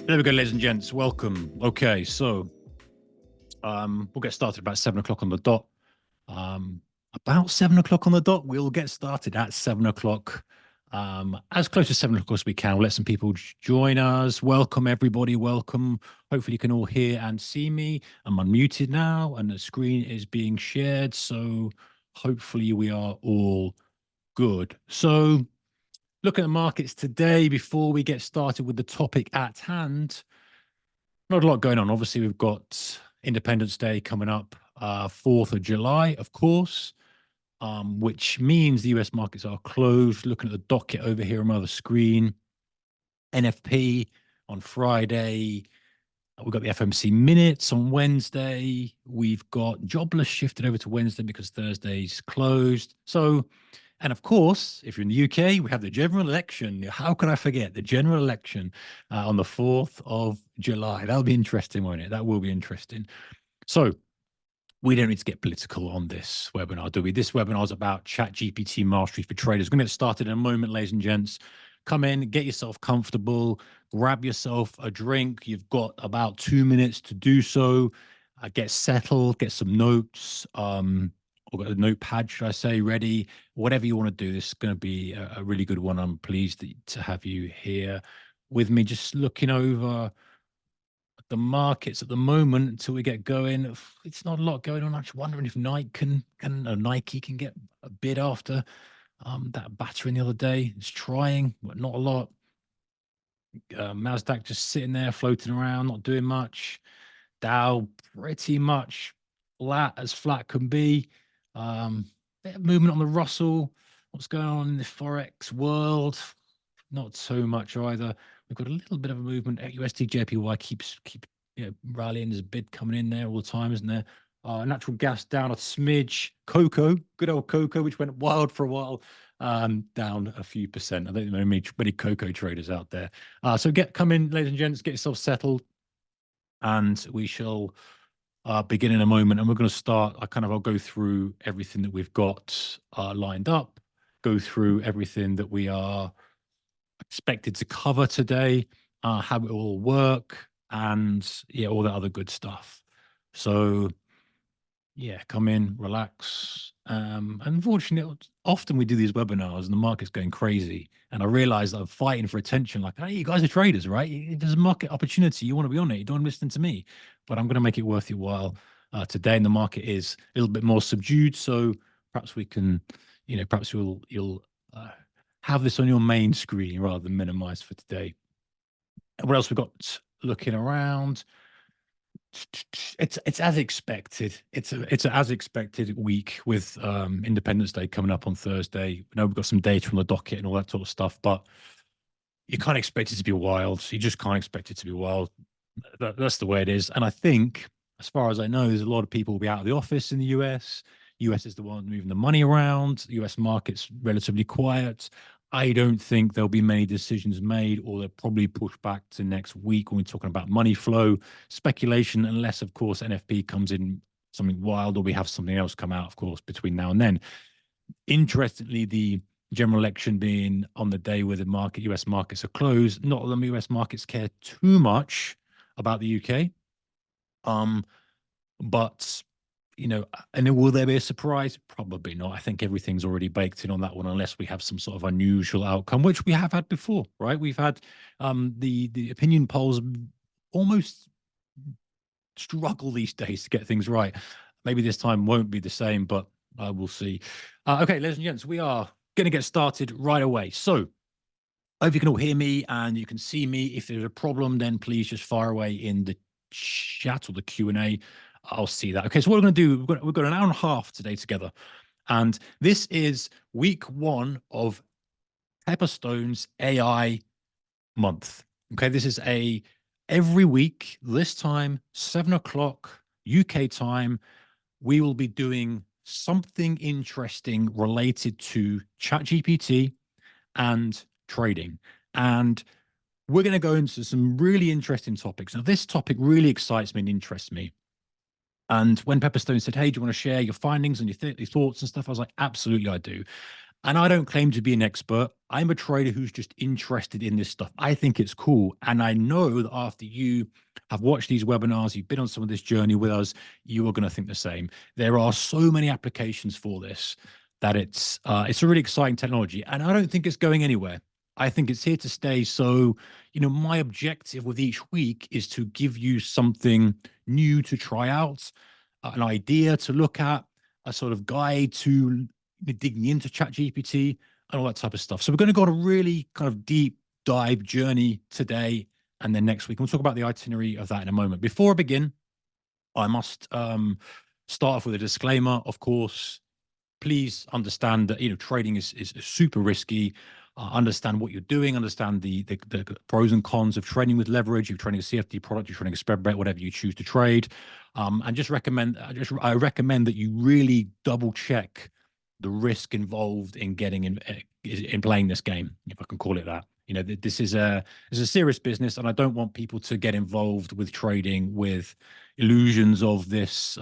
There we go, ladies and gents. Welcome. Okay, so we'll get started about 7 o'clock on the dot. About 7 o'clock on the dot, we'll get started at 7 o'clock. As close to 7 o'clock as we can. We'll let some people join us. Welcome, everybody. Welcome. Hopefully, you can all hear and see me. I'm unmuted now, and the screen is being shared. So hopefully, we are all good. So look at the markets today before we get started with the topic at hand. Not a lot going on. Obviously, we've got Independence Day coming up, 4th of July, of course, which means the US markets are closed. Looking at the docket over here on my other screen, NFP on Friday. We've got the FOMC minutes on Wednesday. We've got jobless shifted over to Wednesday because Thursday's closed. So, and of course, if you're in the UK, we have the general election. How can I forget the general election on the 4th of July? That'll be interesting, won't it? That will be interesting. So, we don't need to get political on this webinar, do we? This webinar is about ChatGPT mastery for traders. We're going to get started in a moment, ladies and gents. Come in, get yourself comfortable, grab yourself a drink. You've got about 2 minutes to do so. Get settled, get some notes, or got a notepad, should I say, ready. Whatever you want to do, this is going to be a really good one. I'm pleased to have you here with me, just looking over the markets at the moment until we get going. It's not a lot going on. I'm just wondering if Nike can get a bid after that battering the other day. It's trying, but not a lot. Nasdaq just sitting there, floating around, not doing much. Dow pretty much flat can be. Bit of movement on the Russell. What's going on in the Forex world? Not so much either. We've got a little bit of a movement. USD JPY keeps rallying. There's a bid coming in there all the time, isn't there? Natural gas down a smidge. Cocoa, good old cocoa, which went wild for a while, down a few percent. I don't know many cocoa traders out there. So come in, ladies and gents, get yourself settled, and we shall begin in a moment. And we're going to start. I'll go through everything that we've got lined up, go through everything that we are expected to cover today, how it will all work, and all that other good stuff. So come in, relax. Unfortunately, often we do these webinars and the market's going crazy, and I realize that I'm fighting for attention. Like, hey, you guys are traders, right? There's a market opportunity. You want to be on it. You don't want to listen to me, but I'm going to make it worth your while today. And the market is a little bit more subdued, so perhaps we can, perhaps you'll have this on your main screen rather than minimize for today. What else we got looking around? It's as expected. It's an as expected week with Independence Day coming up on Thursday. I know we've got some data on the docket and all that sort of stuff, but you can't expect it to be wild. You just can't expect it to be wild. That's the way it is. And I think, as far as I know, there's a lot of people will be out of the office in the US. US is the one moving the money around. The US market's relatively quiet. I don't think there'll be many decisions made, or they'll probably push back to next week when we're talking about money flow, speculation, unless, of course, NFP comes in something wild, or we have something else come out, of course, between now and then. Interestingly, the general election being on the day where the US markets are closed, not all the US markets care too much about the UK. But and will there be a surprise? Probably not. I think everything's already baked in on that one, unless we have some sort of unusual outcome, which we have had before, right? We've had the opinion polls almost struggle these days to get things right. Maybe this time won't be the same, but we'll see. Okay, ladies and gents, we are going to get started right away. So I hope you can all hear me and you can see me. If there's a problem, then please just fire away in the chat or the Q&A. I'll see that. Okay, so what we're going to do, we've got an hour and a half today together. And this is week 1 of Pepperstone's AI month. Okay, this is every week, this time, 7 o'clock UK time, we will be doing something interesting related to ChatGPT and trading. And we're going to go into some really interesting topics. Now, this topic really excites me and interests me. And when Pepperstone said, hey, do you want to share your findings and your thoughts and stuff? I was like, absolutely, I do. And I don't claim to be an expert. I'm a trader who's just interested in this stuff. I think it's cool. And I know that after you have watched these webinars, you've been on some of this journey with us, you are going to think the same. There are so many applications for this that it's a really exciting technology. And I don't think it's going anywhere. I think it's here to stay. So, my objective with each week is to give you something new to try out, an idea to look at, a sort of guide to digging into ChatGPT and all that type of stuff. So we're going to go on a really kind of deep dive journey today and then next week. We'll talk about the itinerary of that in a moment. Before I begin, I must start off with a disclaimer. Of course, please understand that trading is super risky. Understand what you're doing. Understand the pros and cons of trading with leverage. You're trading a CFD product. You're trading a spread bet, whatever you choose to trade. And I recommend that you really double check the risk involved in getting in playing this game, if I can call it that. This is a serious business, and I don't want people to get involved with trading with illusions of this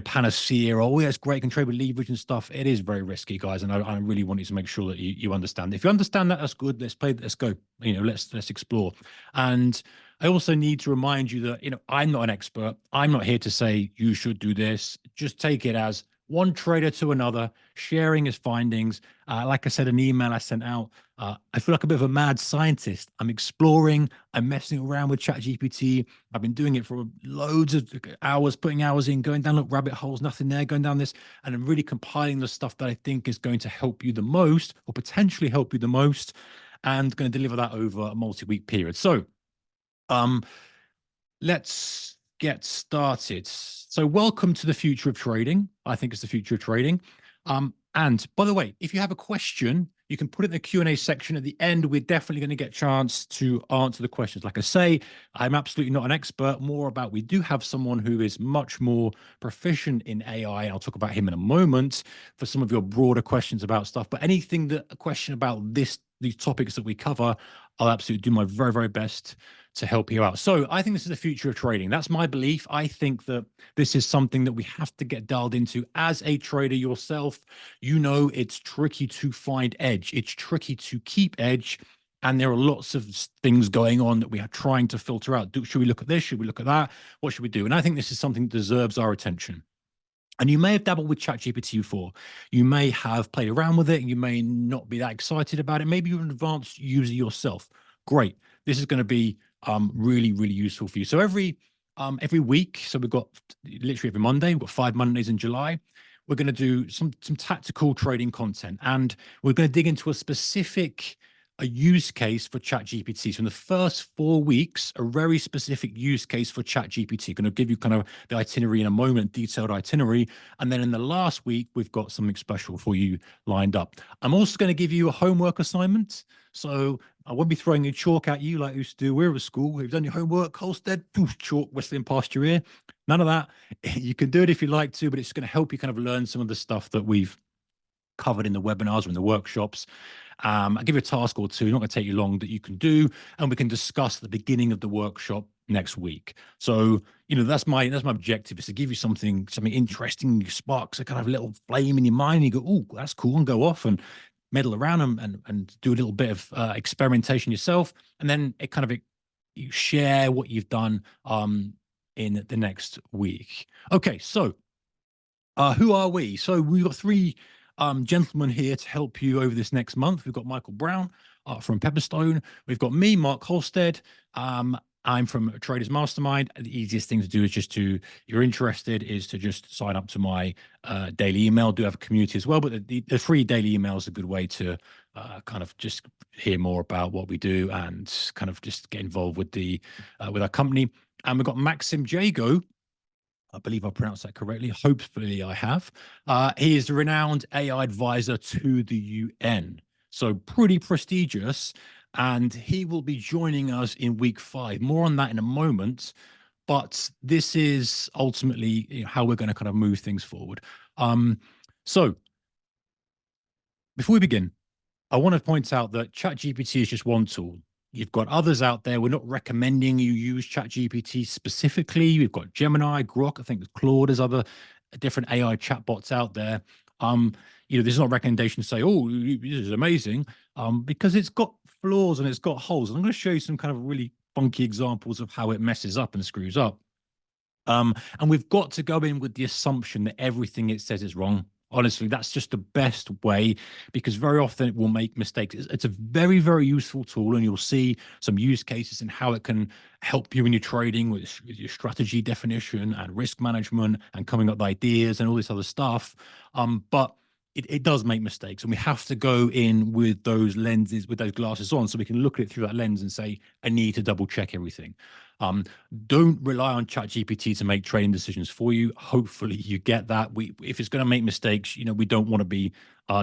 panacea, or oh, yeah, it's great, can trade with leverage and stuff. It is very risky, guys, and I really want you to make sure that you understand. If you understand that, that's good. Let's go. Let's explore. And I also need to remind you that I'm not an expert. I'm not here to say you should do this. Just take it as one trader to another, sharing his findings. Like I said, an email I sent out. I feel like a bit of a mad scientist. I'm exploring. I'm messing around with ChatGPT. I've been doing it for loads of hours, putting hours in, going down rabbit holes, nothing there, going down this, and I'm really compiling the stuff that I think is going to help you the most, or potentially help you the most, and going to deliver that over a multi-week period. So, let's get started. So welcome to the future of trading. I think it's the future of trading. And by the way, if you have a question, you can put it in the Q&A section at the end. We're definitely going to get a chance to answer the questions. Like I say, I'm absolutely not an expert. We do have someone who is much more proficient in AI. I'll talk about him in a moment for some of your broader questions about stuff. But a question about these topics that we cover, I'll absolutely do my very, very best to help you out. So I think this is the future of trading. That's my belief. I think that this is something that we have to get dialed into as a trader yourself. It's tricky to find edge. It's tricky to keep edge. And there are lots of things going on that we are trying to filter out. Should we look at this? Should we look at that? What should we do? And I think this is something that deserves our attention. And you may have dabbled with ChatGPT before. You may have played around with it. You may not be that excited about it. Maybe you're an advanced user yourself. Great. This is going to be really, really useful for you. So every week, so we've got literally every Monday, we've got 5 Mondays in July. We're going to do some tactical trading content, and we're going to dig into a use case for ChatGPT. So in the first 4 weeks, a very specific use case for ChatGPT. Going to give you kind of the itinerary in a moment, detailed itinerary. And then in the last week, we've got something special for you lined up. I'm also going to give you a homework assignment. So I won't be throwing a chalk at you like I used to do. We're at school. You've done your homework, Holstead, poof, chalk whistling past your ear. None of that. You can do it if you like to, but it's going to help you kind of learn some of the stuff that we've covered in the webinars or in the workshops. I'll give you a task or two, not going to take you long, that you can do, and we can discuss at the beginning of the workshop next week. So, that's my objective, is to give you something interesting, sparks a kind of little flame in your mind, and you go, oh, that's cool, and go off and meddle around and do a little bit of experimentation yourself, and then you share what you've done in the next week. Okay, so who are we? So we've got 3 gentlemen here to help you over this next month. We've got Michael Brown from Pepperstone. We've got me, Mark Holstead. I'm from Traders Mastermind. The easiest thing to do is if you're interested, is to just sign up to my daily email. I do have a community as well, but the free daily email is a good way to kind of just hear more about what we do and kind of just get involved with with our company. And we've got Maxim Jago. I believe I pronounced that correctly. Hopefully I have. He is the renowned AI advisor to the UN. So pretty prestigious. And he will be joining us in week 5. More on that in a moment. But this is ultimately how we're going to kind of move things forward. So before we begin, I want to point out that ChatGPT is just one tool. You've got others out there. We're not recommending you use ChatGPT specifically. You've got Gemini, Grok, I think Claude, there's other different AI chatbots out there. there's not a recommendation to say, oh, this is amazing, because it's got flaws and it's got holes. And I'm going to show you some kind of really funky examples of how it messes up and screws up. And we've got to go in with the assumption that everything it says is wrong. Honestly, that's just the best way, because very often it will make mistakes. It's a very, very useful tool, and you'll see some use cases and how it can help you in your trading with your strategy definition and risk management and coming up with ideas and all this other stuff. But it does make mistakes, and we have to go in with those lenses, with those glasses on, so we can look at it through that lens and say, I need to double check everything. Don't rely on ChatGPT to make trading decisions for you. Hopefully you get that. If it's going to make mistakes, we don't want to be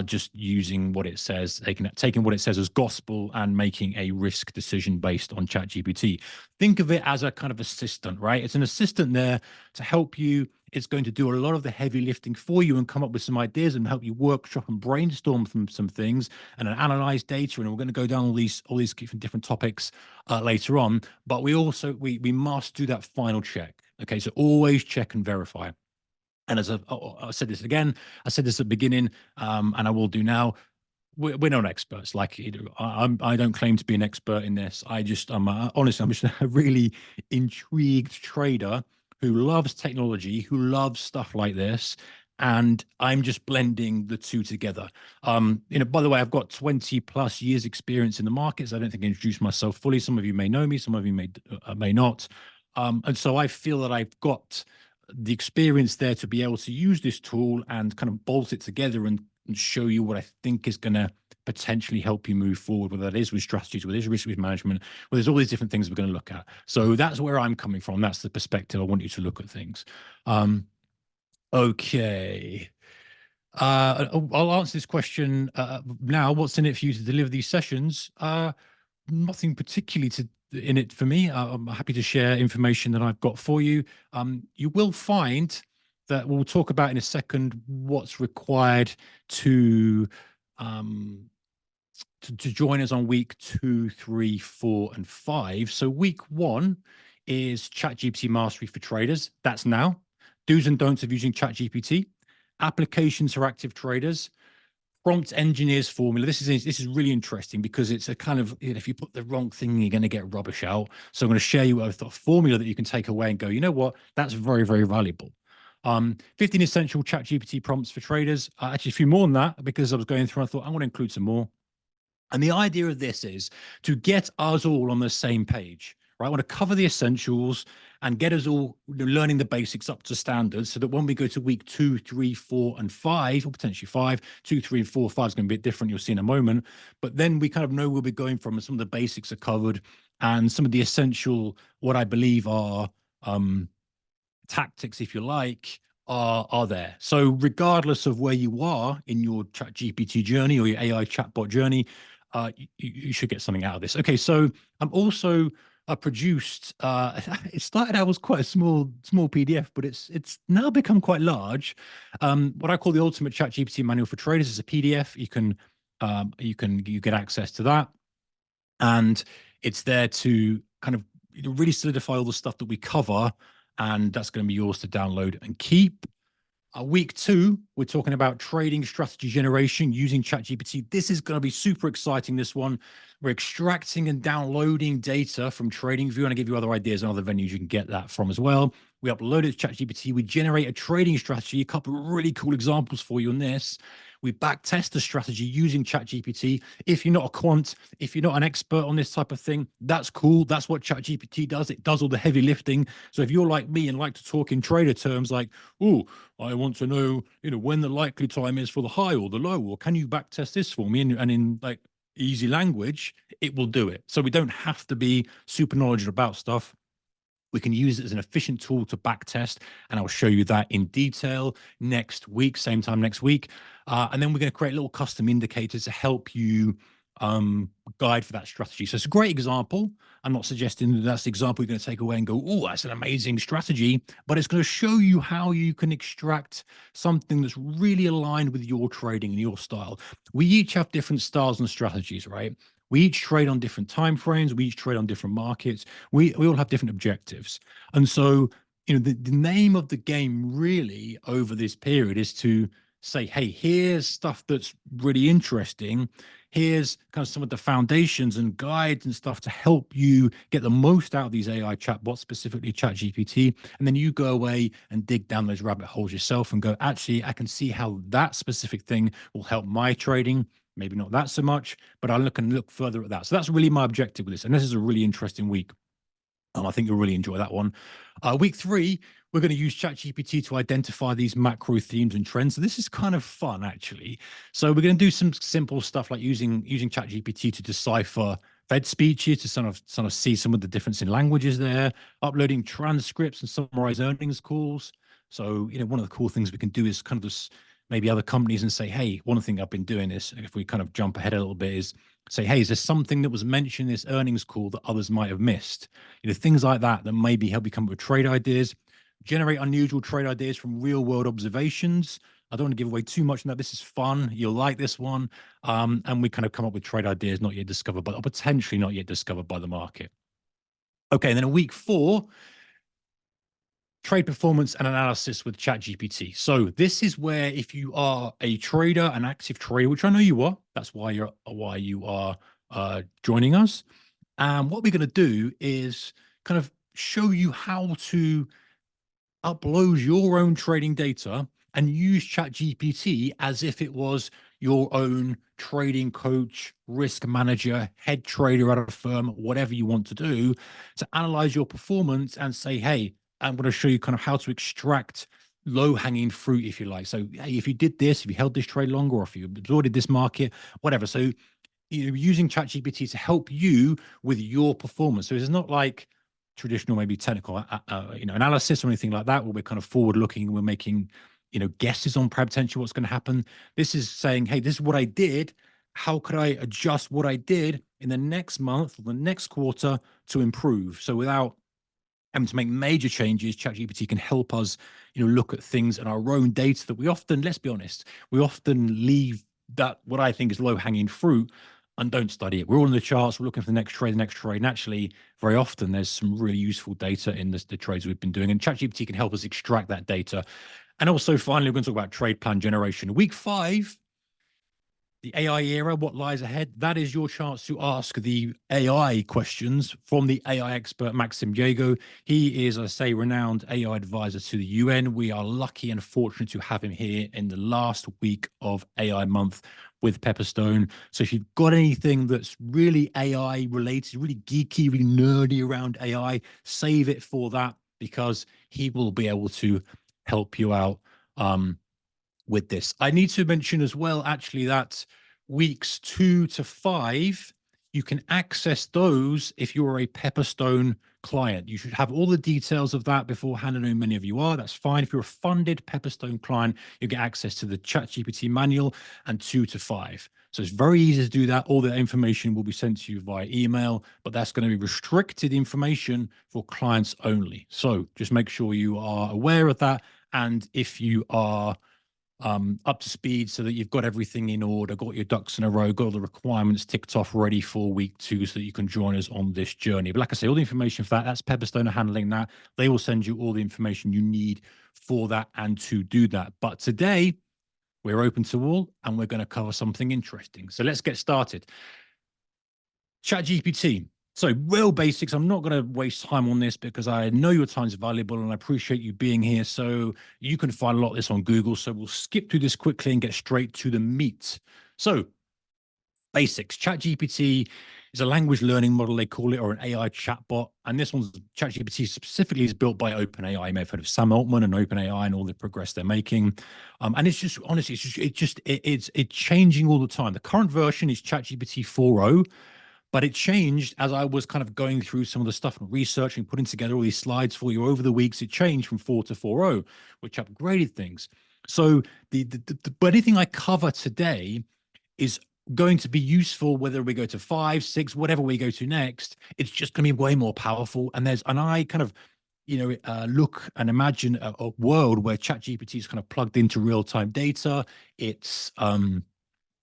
just using what it says, taking what it says as gospel and making a risk decision based on ChatGPT. Think of it as a kind of assistant, right? It's an assistant there to help you. It's going to do a lot of the heavy lifting for you and come up with some ideas and help you workshop and brainstorm from some things and analyze data. And we're going to go down all these different topics later on. But we must do that final check. Okay, so always check and verify. And as I said this again, I said this at the beginning, and I will do now. We're not experts. Like, I don't claim to be an expert in this. Honestly, I'm just a really intrigued trader who loves technology, who loves stuff like this, and I'm just blending the two together. By the way, I've got 20 plus years experience in the markets. I don't think I introduced myself fully. Some of you may know me, some of you may not. And so I feel that I've got the experience there to be able to use this tool and kind of bolt it together and show you what I think is going to potentially help you move forward, whether that is with strategies, whether it is risk management, well, there's all these different things we're going to look at. So that's where I'm coming from. That's the perspective I want you to look at things. Okay. I'll answer this question now. What's in it for you to deliver these sessions? Nothing particularly in it for me. I'm happy to share information that I've got for you. You will find that we'll talk about in a second what's required to join us on week 2, 3, 4, and 5. So week 1 is ChatGPT Mastery for Traders. That's now. Do's and don'ts of using ChatGPT. Applications for active traders. Prompt engineers formula. This is really interesting because it's a kind of, if you put the wrong thing, you're going to get rubbish out. So I'm going to share you a formula that you can take away and go, you know what? That's very, very valuable. 15 essential ChatGPT prompts for traders. Actually, a few more than that, because I was going through, I thought I want to include some more. And the idea of this is to get us all on the same page, right? I want to cover the essentials and get us all learning the basics up to standards, so that when we go to week 2, 3, 4, and 5, or potentially 5, 2, 3, and 4, 5 is going to be a bit different. You'll see in a moment. But then we kind of know where we're going from, and some of the basics are covered, and some of the essential, what I believe are tactics, if you like, are there. So regardless of where you are in your ChatGPT journey or your AI chatbot journey, you should get something out of this. Okay, so I'm also produced. It started out as quite a small PDF, but it's now become quite large. What I call the Ultimate ChatGPT Manual for Traders is a PDF. You get access to that, and it's there to kind of really solidify all the stuff that we cover, and that's going to be yours to download and keep. Week 2, we're talking about trading strategy generation using ChatGPT. This is going to be super exciting, this one. We're extracting and downloading data from TradingView, and I'll give you other ideas and other venues you can get that from as well. We upload it to ChatGPT. We generate a trading strategy, a couple of really cool examples for you on this. We back test the strategy using ChatGPT. If you're not a quant, if you're not an expert on this type of thing, that's cool. That's what ChatGPT does. It does all the heavy lifting. So if you're like me and like to talk in trader terms, like, oh, I want to know, when the likely time is for the high or the low, or can you back test this for me? And in like easy language, it will do it. So we don't have to be super knowledgeable about stuff. We can use it as an efficient tool to back test, and I'll show you that in detail next week, same time next week. And then we're going to create little custom indicators to help you guide for that strategy. So it's a great example. I'm not suggesting that that's the example you're going to take away and go, oh, that's an amazing strategy, but it's going to show you how you can extract something that's really aligned with your trading and your style. We each have different styles and strategies, right? We each trade on different time frames. We each trade on different markets. We all have different objectives. And so, the name of the game really over this period is to say, hey, here's stuff that's really interesting. Here's kind of some of the foundations and guides and stuff to help you get the most out of these AI chatbots, specifically ChatGPT. And then you go away and dig down those rabbit holes yourself and go, actually, I can see how that specific thing will help my trading. Maybe not that so much, but I look further at that. So that's really my objective with this. And this is a really interesting week. I think you'll really enjoy that one. Week 3, we're going to use ChatGPT to identify these macro themes and trends. So this is kind of fun, actually. So we're going to do some simple stuff like using ChatGPT to decipher Fed speeches, to sort of see some of the difference in languages there, uploading transcripts and summarize earnings calls. So, one of the cool things we can do is kind of just maybe other companies and say, hey, one thing I've been doing is, if we kind of jump ahead a little bit, is say, hey, is there something that was mentioned in this earnings call that others might have missed? Things like that maybe help you come up with trade ideas, generate unusual trade ideas from real world observations. I don't want to give away too much on that. This is fun. You'll like this one. And we kind of come up with trade ideas not yet discovered, but potentially not yet discovered by the market. Okay, and then in week 4, trade performance and analysis with ChatGPT. So this is where, if you are a trader, an active trader, which I know you are, that's why you are joining us. And what we're going to do is kind of show you how to upload your own trading data and use ChatGPT as if it was your own trading coach, risk manager, head trader at a firm, whatever you want to do, to analyze your performance and say, hey, I'm going to show you kind of how to extract low-hanging fruit, if you like. So, hey, if you did this, if you held this trade longer, or if you absorbed this market, whatever. So, using ChatGPT to help you with your performance. So it's not like traditional, maybe technical, analysis or anything like that, where we're kind of forward-looking, we're making, guesses on potentially what's going to happen. This is saying, hey, this is what I did. How could I adjust what I did in the next month or the next quarter to improve? So without having to make major changes, ChatGPT can help us, look at things in our own data that we often, let's be honest, we often leave that what I think is low-hanging fruit and don't study it. We're all in the charts, we're looking for the next trade. And actually, very often, there's some really useful data in the trades we've been doing. And ChatGPT can help us extract that data. And also, finally, we're going to talk about trade plan generation. Week 5, the AI era, what lies ahead, that is your chance to ask the AI questions from the AI expert, Maxim Jago. He is, I say, renowned AI advisor to the UN. We are lucky and fortunate to have him here in the last week of AI month with Pepperstone. So if you've got anything that's really AI related, really geeky, really nerdy around AI, save it for that, because he will be able to help you out with this. I need to mention as well, actually, that weeks 2 to 5, you can access those if you're a Pepperstone client. You should have all the details of that beforehand. I know many of you are. That's fine. If you're a funded Pepperstone client, you get access to the ChatGPT manual and 2 to 5. So it's very easy to do that. All the information will be sent to you via email, but that's going to be restricted information for clients only. So just make sure you are aware of that. And if you are up to speed, so that you've got everything in order, got your ducks in a row, got all the requirements ticked off, ready for week 2, so that you can join us on this journey. But like I say, all the information for that's Pepperstone are handling that. They will send you all the information you need for that and to do that. But today, we're open to all, and we're going to cover something interesting. So let's get started. ChatGPT. So real basics. I'm not going to waste time on this because I know your time's valuable and I appreciate you being here. So you can find a lot of this on Google. So we'll skip through this quickly and get straight to the meat. So basics. ChatGPT is a language learning model, they call it, or an AI chatbot. And this one's ChatGPT specifically is built by OpenAI. You may have heard of Sam Altman and OpenAI and all the progress they're making. And it's just, honestly, it's changing all the time. The current version is ChatGPT 4.0. But it changed as I was kind of going through some of the stuff and researching, putting together all these slides for you over the weeks. It changed from 4 to 4.0, which upgraded things. So but anything I cover today is going to be useful whether we go to 5, 6, whatever we go to next. It's just going to be way more powerful. And I kind of look and imagine a world where ChatGPT is kind of plugged into real-time data. It's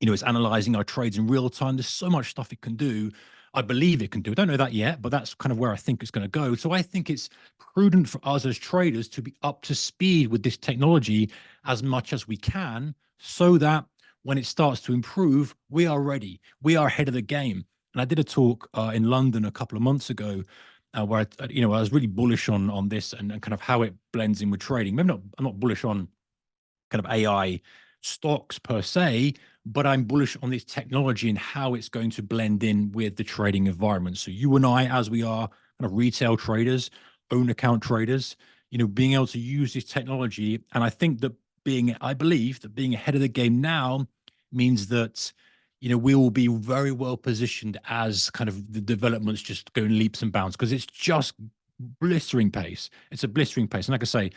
it's analyzing our trades in real time. There's so much stuff it can do. I believe it can do. I don't know that yet, but that's kind of where I think it's going to go. So I think it's prudent for us as traders to be up to speed with this technology as much as we can, so that when it starts to improve, we are ready. We are ahead of the game. And I did a talk in London a couple of months ago, where I was really bullish on this, and kind of how it blends in with trading. Maybe not. I'm not bullish on kind of AI stocks per se, but I'm bullish on this technology and how it's going to blend in with the trading environment. So you and I, as we are kind of retail traders, own account traders, being able to use this technology. And I believe that being ahead of the game now means that, we will be very well positioned as kind of the developments just go in leaps and bounds, because it's just blistering pace. It's a blistering pace. And like I say,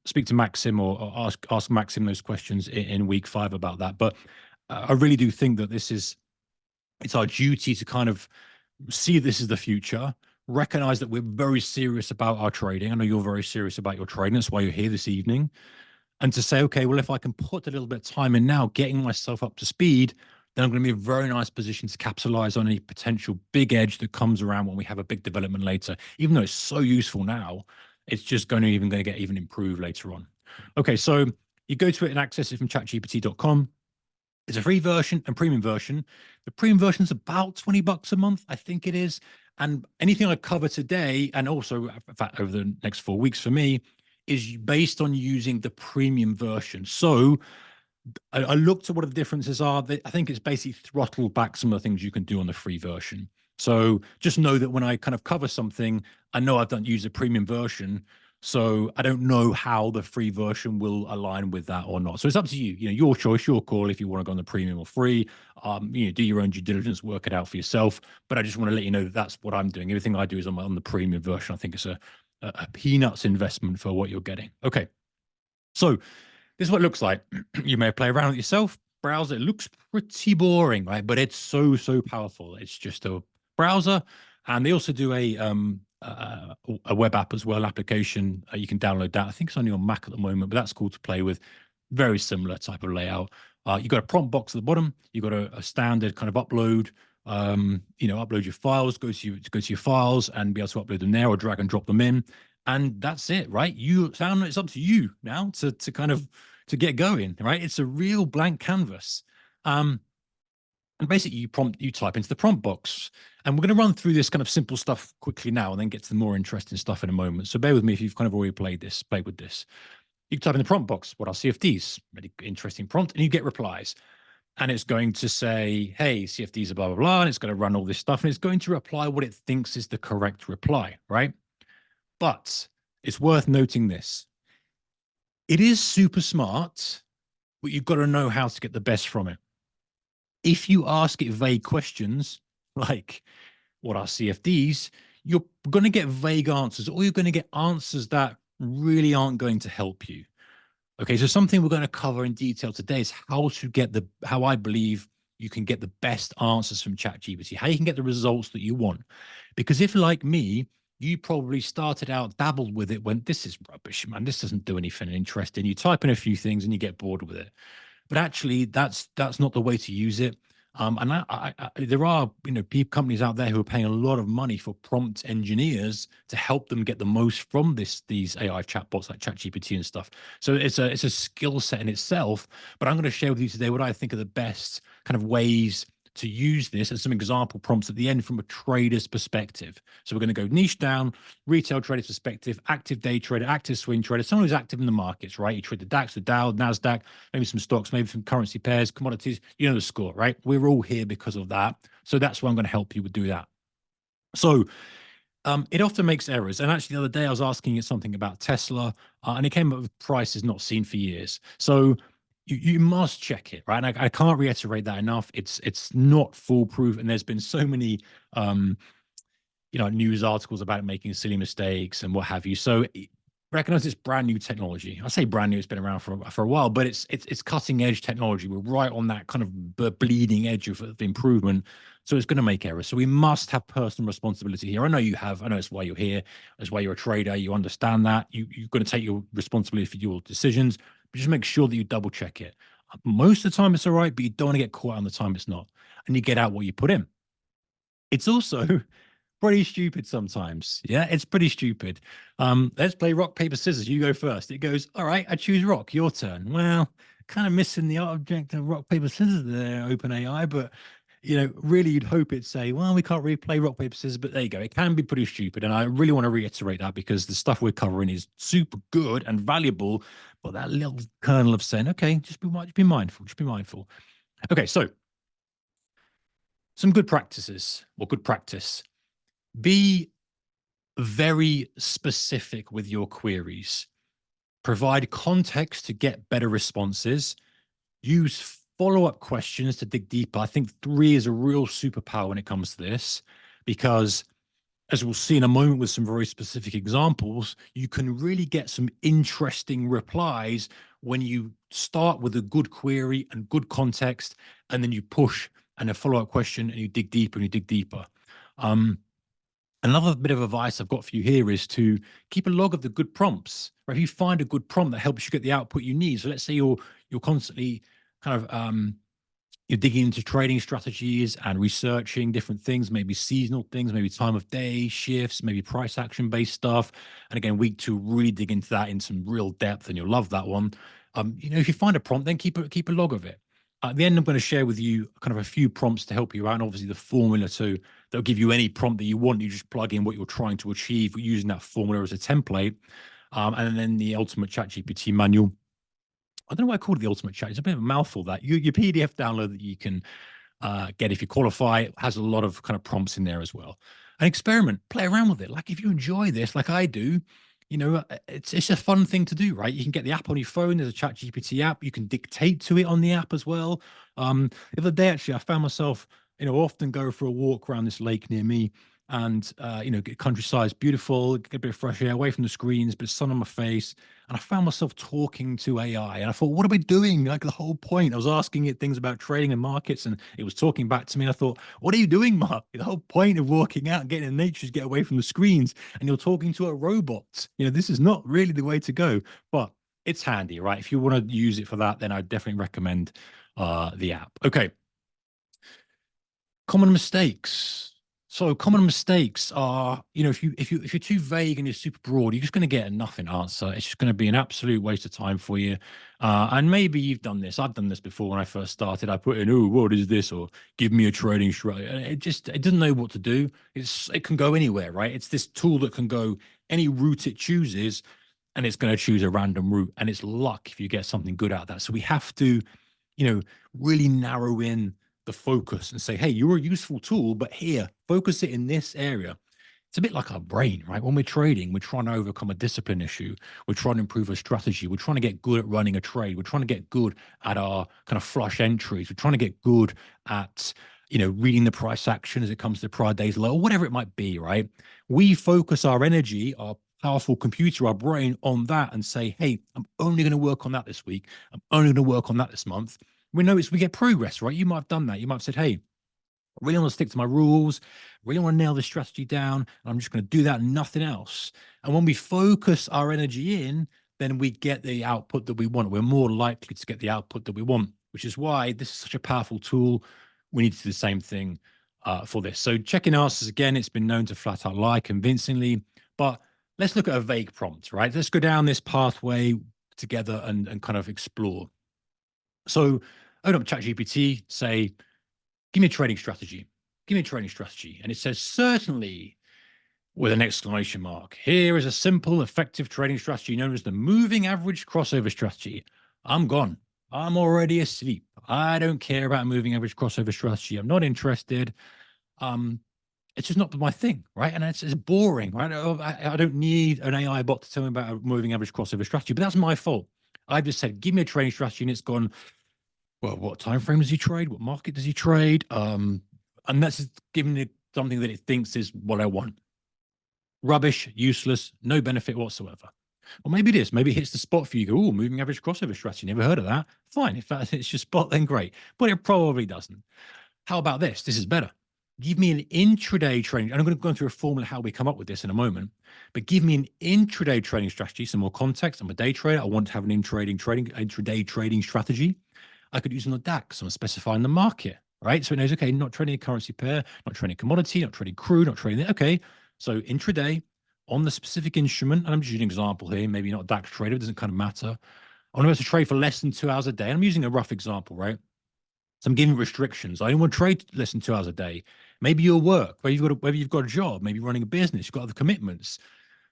speak to Maxim, or ask Maxim those questions in week 5 about that. But I really do think that it's our duty to kind of see this is the future, recognize that we're very serious about our trading. I know you're very serious about your trading. That's why you're here this evening. And to say, okay, well, if I can put a little bit of time in now, getting myself up to speed, then I'm going to be in a very nice position to capitalize on any potential big edge that comes around when we have a big development later. Even though it's so useful now, it's just going to get even improved later on. Okay, so you go to it and access it from chatgpt.com. It's a free version and premium version. The premium version is about $20 a month, I think it is. And anything I cover today, and also, in fact, over the next 4 weeks for me, is based on using the premium version. So I looked at what the differences are. I think it's basically throttled back some of the things you can do on the free version. So just know that when I kind of cover something, I know I've done use a premium version. So I don't know how the free version will align with that or not. So it's up to you. Your choice, your call, if you want to go on the premium or free. Do your own due diligence, work it out for yourself. But I just want to let you know that that's what I'm doing. Everything I do is on the premium version. I think it's a peanuts investment for what you're getting. Okay. So this is what it looks like. You may play around with yourself, browse it. It looks pretty boring, right? But it's so, so powerful. It's just a browser. And they also do a web app as well, application. You can download that. I think it's only on Mac at the moment, but that's cool to play with. Very similar type of layout. You've got a prompt box at the bottom. You've got a standard kind of upload. Upload your files, go to your files and be able to upload them there, or drag and drop them in. And that's it, right? It's up to you now to kind of to get going, right? It's a real blank canvas. And basically you type into the prompt box. And we're going to run through this kind of simple stuff quickly now, and then get to the more interesting stuff in a moment. So bear with me if you've kind of already played with this. You type in the prompt box, what are CFDs? Really interesting prompt, and you get replies. And it's going to say, hey, CFDs are blah, blah, blah. And it's going to run all this stuff. And it's going to reply what it thinks is the correct reply, right? But it's worth noting this. It is super smart, but you've got to know how to get the best from it. If you ask it vague questions like, what are CFDs? You're going to get vague answers, or you're going to get answers that really aren't going to help you. Okay, so something we're going to cover in detail today is how I believe you can get the best answers from ChatGPT, how you can get the results that you want. Because if, like me, you probably started out, dabbled with it, when this is rubbish, man, this doesn't do anything interesting. You type in a few things and you get bored with it. But actually, that's not the way to use it. And there are companies out there who are paying a lot of money for prompt engineers to help them get the most from these AI chatbots like ChatGPT and stuff. So it's a skill set in itself. But I'm going to share with you today what I think are the best kind of ways to use this, and some example prompts at the end from a trader's perspective. So we're going to go niche down, retail trader's perspective, active day trader, active swing trader, someone who's active in the markets, right? You trade the DAX, the Dow, NASDAQ, maybe some stocks, maybe some currency pairs, commodities. You know the score, right? We're all here because of that. So that's why I'm going to help you with do that. So it often makes errors. And actually, the other day I was asking it something about Tesla, and it came up with prices not seen for years. So you must check it, right? And I can't reiterate that enough. It's not foolproof, and there's been so many news articles about making silly mistakes and what have you. So recognize it's brand new technology. I say brand new; it's been around for a while, but it's cutting edge technology. We're right on that kind of bleeding edge of improvement. So it's going to make errors. So we must have personal responsibility here. I know you have. I know it's why you're here. It's why you're a trader. You understand that. You're going to take your responsibility for your decisions. But just make sure that you double check it. Most of the time it's all right, but you don't want to get caught on the time it's not. And you get out what you put in. It's also pretty stupid sometimes. Yeah, it's pretty stupid. Let's play rock, paper, scissors. You go first. It goes, all right, I choose rock, your turn. Well, kind of missing the object of rock, paper, scissors there, OpenAI, but really you'd hope it'd say, well, we can't really play rock, paper, scissors, but there you go. It can be pretty stupid. And I really want to reiterate that because the stuff we're covering is super good and valuable, but that little kernel of saying, okay, just be mindful, just be mindful. Okay, so some good practices or good practice. Be very specific with your queries. Provide context to get better responses. Use follow-up questions to dig deeper. I think 3 is a real superpower when it comes to this, because as we'll see in a moment with some very specific examples, you can really get some interesting replies when you start with a good query and good context, and then you push and a follow-up question and you dig deeper and you dig deeper. Another bit of advice I've got for you here is to keep a log of the good prompts. Right? If you find a good prompt that helps you get the output you need, so let's say you're constantly kind of you're digging into trading strategies and researching different things, maybe seasonal things, maybe time of day shifts, maybe price action based stuff. And again, week 2, really dig into that in some real depth, and you'll love that one. If you find a prompt, then keep a log of it. At the end, I'm going to share with you kind of a few prompts to help you out, and obviously the formula too. That'll give you any prompt that you want. You just plug in what you're trying to achieve using that formula as a template. And then the ultimate ChatGPT manual. I don't know why I called it the ultimate chat. It's a bit of a mouthful, that. Your PDF download that you can get if you qualify. It has a lot of kind of prompts in there as well. And experiment, play around with it. Like if you enjoy this, like I do, it's a fun thing to do, right? You can get the app on your phone. There's a ChatGPT app. You can dictate to it on the app as well. The other day, actually, I found myself, often go for a walk around this lake near me, and get countryside, beautiful, get a bit of fresh air away from the screens, but sun on my face. And I found myself talking to AI, and I thought, what am I doing? Like the whole point, I was asking it things about trading and markets, and it was talking back to me. And I thought, what are you doing, Mark? The whole point of walking out and getting in nature is get away from the screens, and you're talking to a robot. This is not really the way to go, but it's handy, right? If you want to use it for that, then I definitely recommend the app. Okay. Common mistakes. So common mistakes are, if you're too vague and you're super broad, you're just going to get a nothing answer. It's just going to be an absolute waste of time for you. And maybe you've done this. I've done this before when I first started. I put in, oh, what is this? Or give me a trading strategy. And it doesn't know what to do. It can go anywhere, right? It's this tool that can go any route it chooses, and it's going to choose a random route. And it's luck if you get something good out of that. So we have to, really narrow in the focus and say, hey, you're a useful tool, but here, focus it in this area. It's a bit like our brain, right? When we're trading, we're trying to overcome a discipline issue. We're trying to improve a strategy. We're trying to get good at running a trade. We're trying to get good at our kind of flush entries. We're trying to get good at, reading the price action as it comes to prior days low, or whatever it might be, right? We focus our energy, our powerful computer, our brain on that and say, hey, I'm only going to work on that this week. I'm only going to work on that this month. We notice we get progress, right? You might have done that. You might have said, hey, I really want to stick to my rules. I really want to nail this strategy down. And I'm just going to do that and nothing else. And when we focus our energy in, then we get the output that we want. We're more likely to get the output that we want, which is why this is such a powerful tool. We need to do the same thing for this. So checking answers, again, it's been known to flat out lie convincingly. But let's look at a vague prompt, right? Let's go down this pathway together and kind of explore. So open up ChatGPT, say, give me a trading strategy. Give me a trading strategy. And it says, certainly, with an exclamation mark. Here is a simple, effective trading strategy known as the moving average crossover strategy. I'm gone. I'm already asleep. I don't care about moving average crossover strategy. I'm not interested. It's just not my thing, right? And it's boring, right? I don't need an AI bot to tell me about a moving average crossover strategy, but that's my fault. I just said, give me a trading strategy, and it's gone, well, what time frame does he trade? What market does he trade? And that's giving it something that it thinks is what I want. Rubbish, useless, no benefit whatsoever. Or maybe it is. Maybe it hits the spot for you. You go, oh, moving average crossover strategy. Never heard of that. Fine. If that hits your spot, then great. But it probably doesn't. How about this? This is better. Give me an intraday trading. And I'm going to go through a formula how we come up with this in a moment. But give me an intraday trading strategy, some more context. I'm a day trader. I want to have an intraday trading strategy. I could use on the DAX. I'm specifying the market, right? So it knows, okay, not trading a currency pair, not trading a commodity, not trading crude, not trading it. Okay, so intraday on the specific instrument, and I'm just using an example here, maybe not a DAX trader, it doesn't kind of matter. I want to trade for less than 2 hours a day. And I'm using a rough example, right? So I'm giving restrictions. I don't want to trade less than 2 hours a day. Maybe your work, whether you've got a job, maybe running a business, you've got other commitments.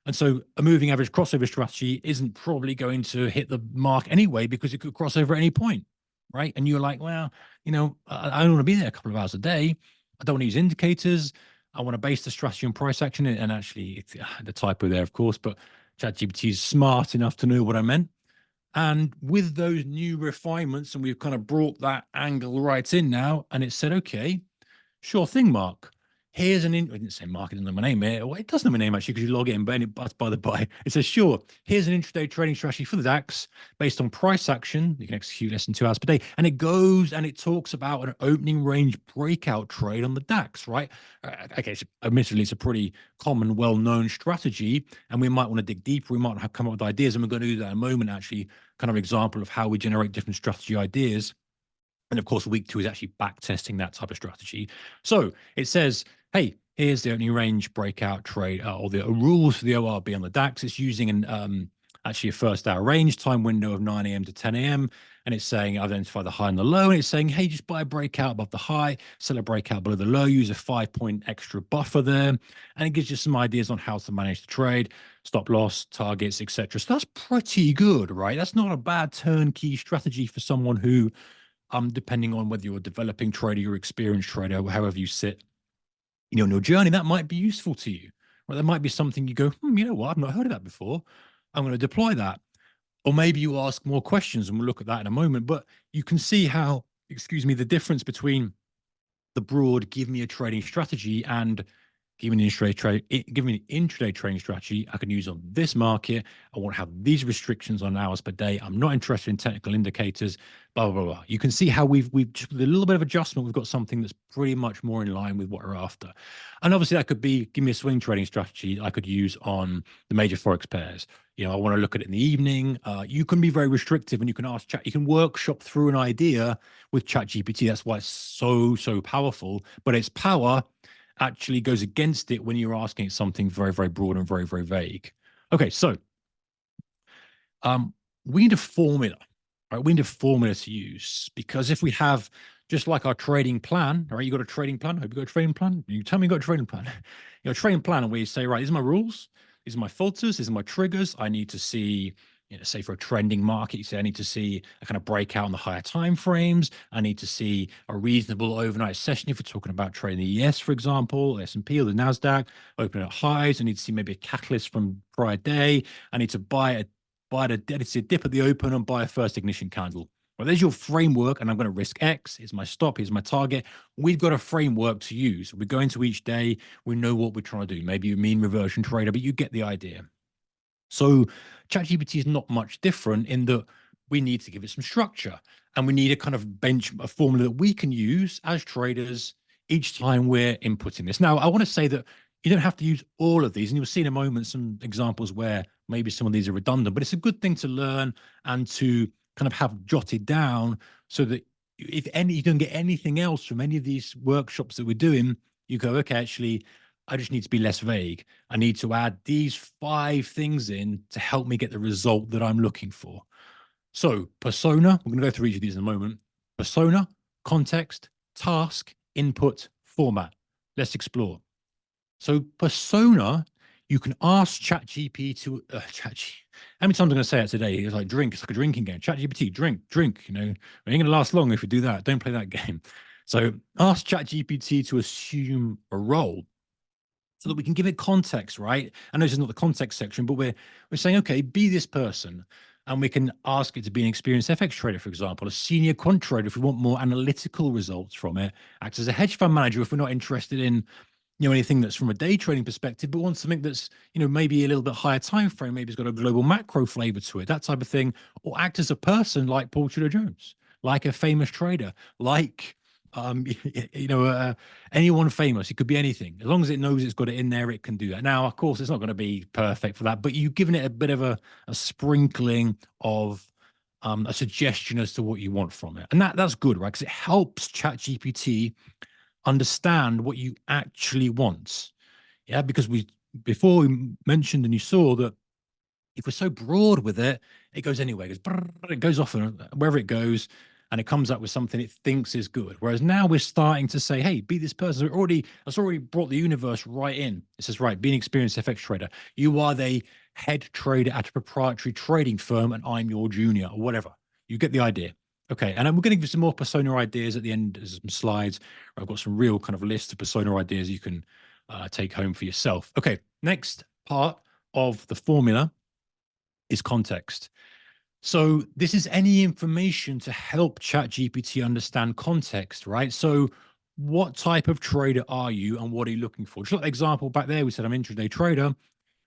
And so a moving average crossover strategy isn't probably going to hit the mark anyway because it could cross over at any point, right? And you're like, well, I don't want to be there a couple of hours a day. I don't want to use indicators. I want to base the strategy on price action. And actually, it's the typo there, of course, but ChatGPT is smart enough to know what I meant. And with those new refinements, and we've kind of brought that angle right in now, and it said, okay, sure thing, Mark. Here's I didn't say Mark, it doesn't know my name here. Well, it does know my name actually because you log in, but by the by, it says, sure, here's an intraday trading strategy for the DAX based on price action. You can execute less than 2 hours per day. And it goes and it talks about an opening range breakout trade on the DAX, right? Okay, so admittedly, it's a pretty common, well-known strategy, and we might want to dig deeper. We might have come up with ideas, and we're going to do that in a moment, actually, kind of example of how we generate different strategy ideas. And of course, week 2 is actually back testing that type of strategy. So it says, hey, here's the opening range breakout trade or the rules for the ORB on the DAX. It's using actually a first hour range time window of 9 a.m. to 10 a.m. And it's saying identify the high and the low. And it's saying, hey, just buy a breakout above the high, sell a breakout below the low, use a 5-point extra buffer there. And it gives you some ideas on how to manage the trade, stop loss, targets, etc. So that's pretty good, right? That's not a bad turnkey strategy for someone who depending on whether you're a developing trader or experienced trader, however you sit, on your journey, that might be useful to you. Right? There might be something you go, you know what, I've not heard of that before. I'm going to deploy that. Or maybe you ask more questions, and we'll look at that in a moment. But you can see how, the difference between the broad give me a trading strategy and give me an intraday trading strategy I can use on this market. I want to have these restrictions on hours per day. I'm not interested in technical indicators, blah, blah, blah. You can see how we've just with a little bit of adjustment, we've got something that's pretty much more in line with what we're after. And obviously that could be, give me a swing trading strategy I could use on the major Forex pairs. I want to look at it in the evening. You can be very restrictive, and you can ask chat, you can workshop through an idea with ChatGPT. That's why it's so powerful, but its power actually goes against it when you're asking something very, very broad and very, very vague. Okay, so we need a formula, right? We need a formula to use, because if we have just like our trading plan, all right, you got a trading plan. I hope you got a trading plan. You tell me you got a trading plan. A trading plan where you say, right, these are my rules, these are my filters, these are my triggers. I need to see, say for a trending market, you say I need to see a kind of breakout on the higher time frames. I need to see a reasonable overnight session if we're talking about trading the ES, for example, S&P or the Nasdaq, open at highs. I need to see maybe a catalyst from prior day. I need to see a dip at the open and buy a first ignition candle. Well, there's your framework, and I'm going to risk X. Here's my stop. Here's my target. We've got a framework to use. We go into each day. We know what we're trying to do. Maybe you mean reversion trader, but you get the idea. So ChatGPT is not much different in that we need to give it some structure, and we need a kind of a formula that we can use as traders each time we're inputting this. Now, I want to say that you don't have to use all of these, and you'll see in a moment some examples where maybe some of these are redundant, but it's a good thing to learn and to kind of have jotted down so that if you don't get anything else from any of these workshops that we're doing, you go, okay, actually, I just need to be less vague. I need to add these 5 things in to help me get the result that I'm looking for. So persona, we're going to go through each of these in a moment. Persona, context, task, input, format. Let's explore. So persona, you can ask ChatGPT to how many times I'm going to say it today? It's like drink. It's like a drinking game. ChatGPT, drink. We ain't going to last long if we do that. Don't play that game. So ask ChatGPT to assume a role so that we can give it context, right? I know this is not the context section, but we're saying, okay, be this person. And we can ask it to be an experienced FX trader, for example, a senior quant trader if we want more analytical results from it, act as a hedge fund manager if we're not interested in anything that's from a day trading perspective, but want something that's, maybe a little bit higher time frame, maybe it's got a global macro flavor to it, that type of thing, or act as a person like Paul Tudor Jones, like a famous trader, like, anyone famous. It could be anything. As long as it knows it's got it in there, it can do that. Now, of course, it's not going to be perfect for that, but you've given it a bit of a sprinkling of a suggestion as to what you want from it. And that's good, right? Because it helps ChatGPT understand what you actually want. Yeah, because before we mentioned and you saw that if we're so broad with it, it goes anywhere. It goes off and wherever it goes, and it comes up with something it thinks is good. Whereas now we're starting to say, "Hey, be this person." It's already brought the universe right in. It says, "Right, be an experienced FX trader. You are the head trader at a proprietary trading firm, and I'm your junior, or whatever." You get the idea. Okay, and we're going to give you some more persona ideas at the end. There's some slides. I've got some real kind of list of persona ideas you can take home for yourself. Okay, next part of the formula is context. So this is any information to help ChatGPT understand context, right? So what type of trader are you and what are you looking for? Just like the example back there, we said I'm an intraday trader.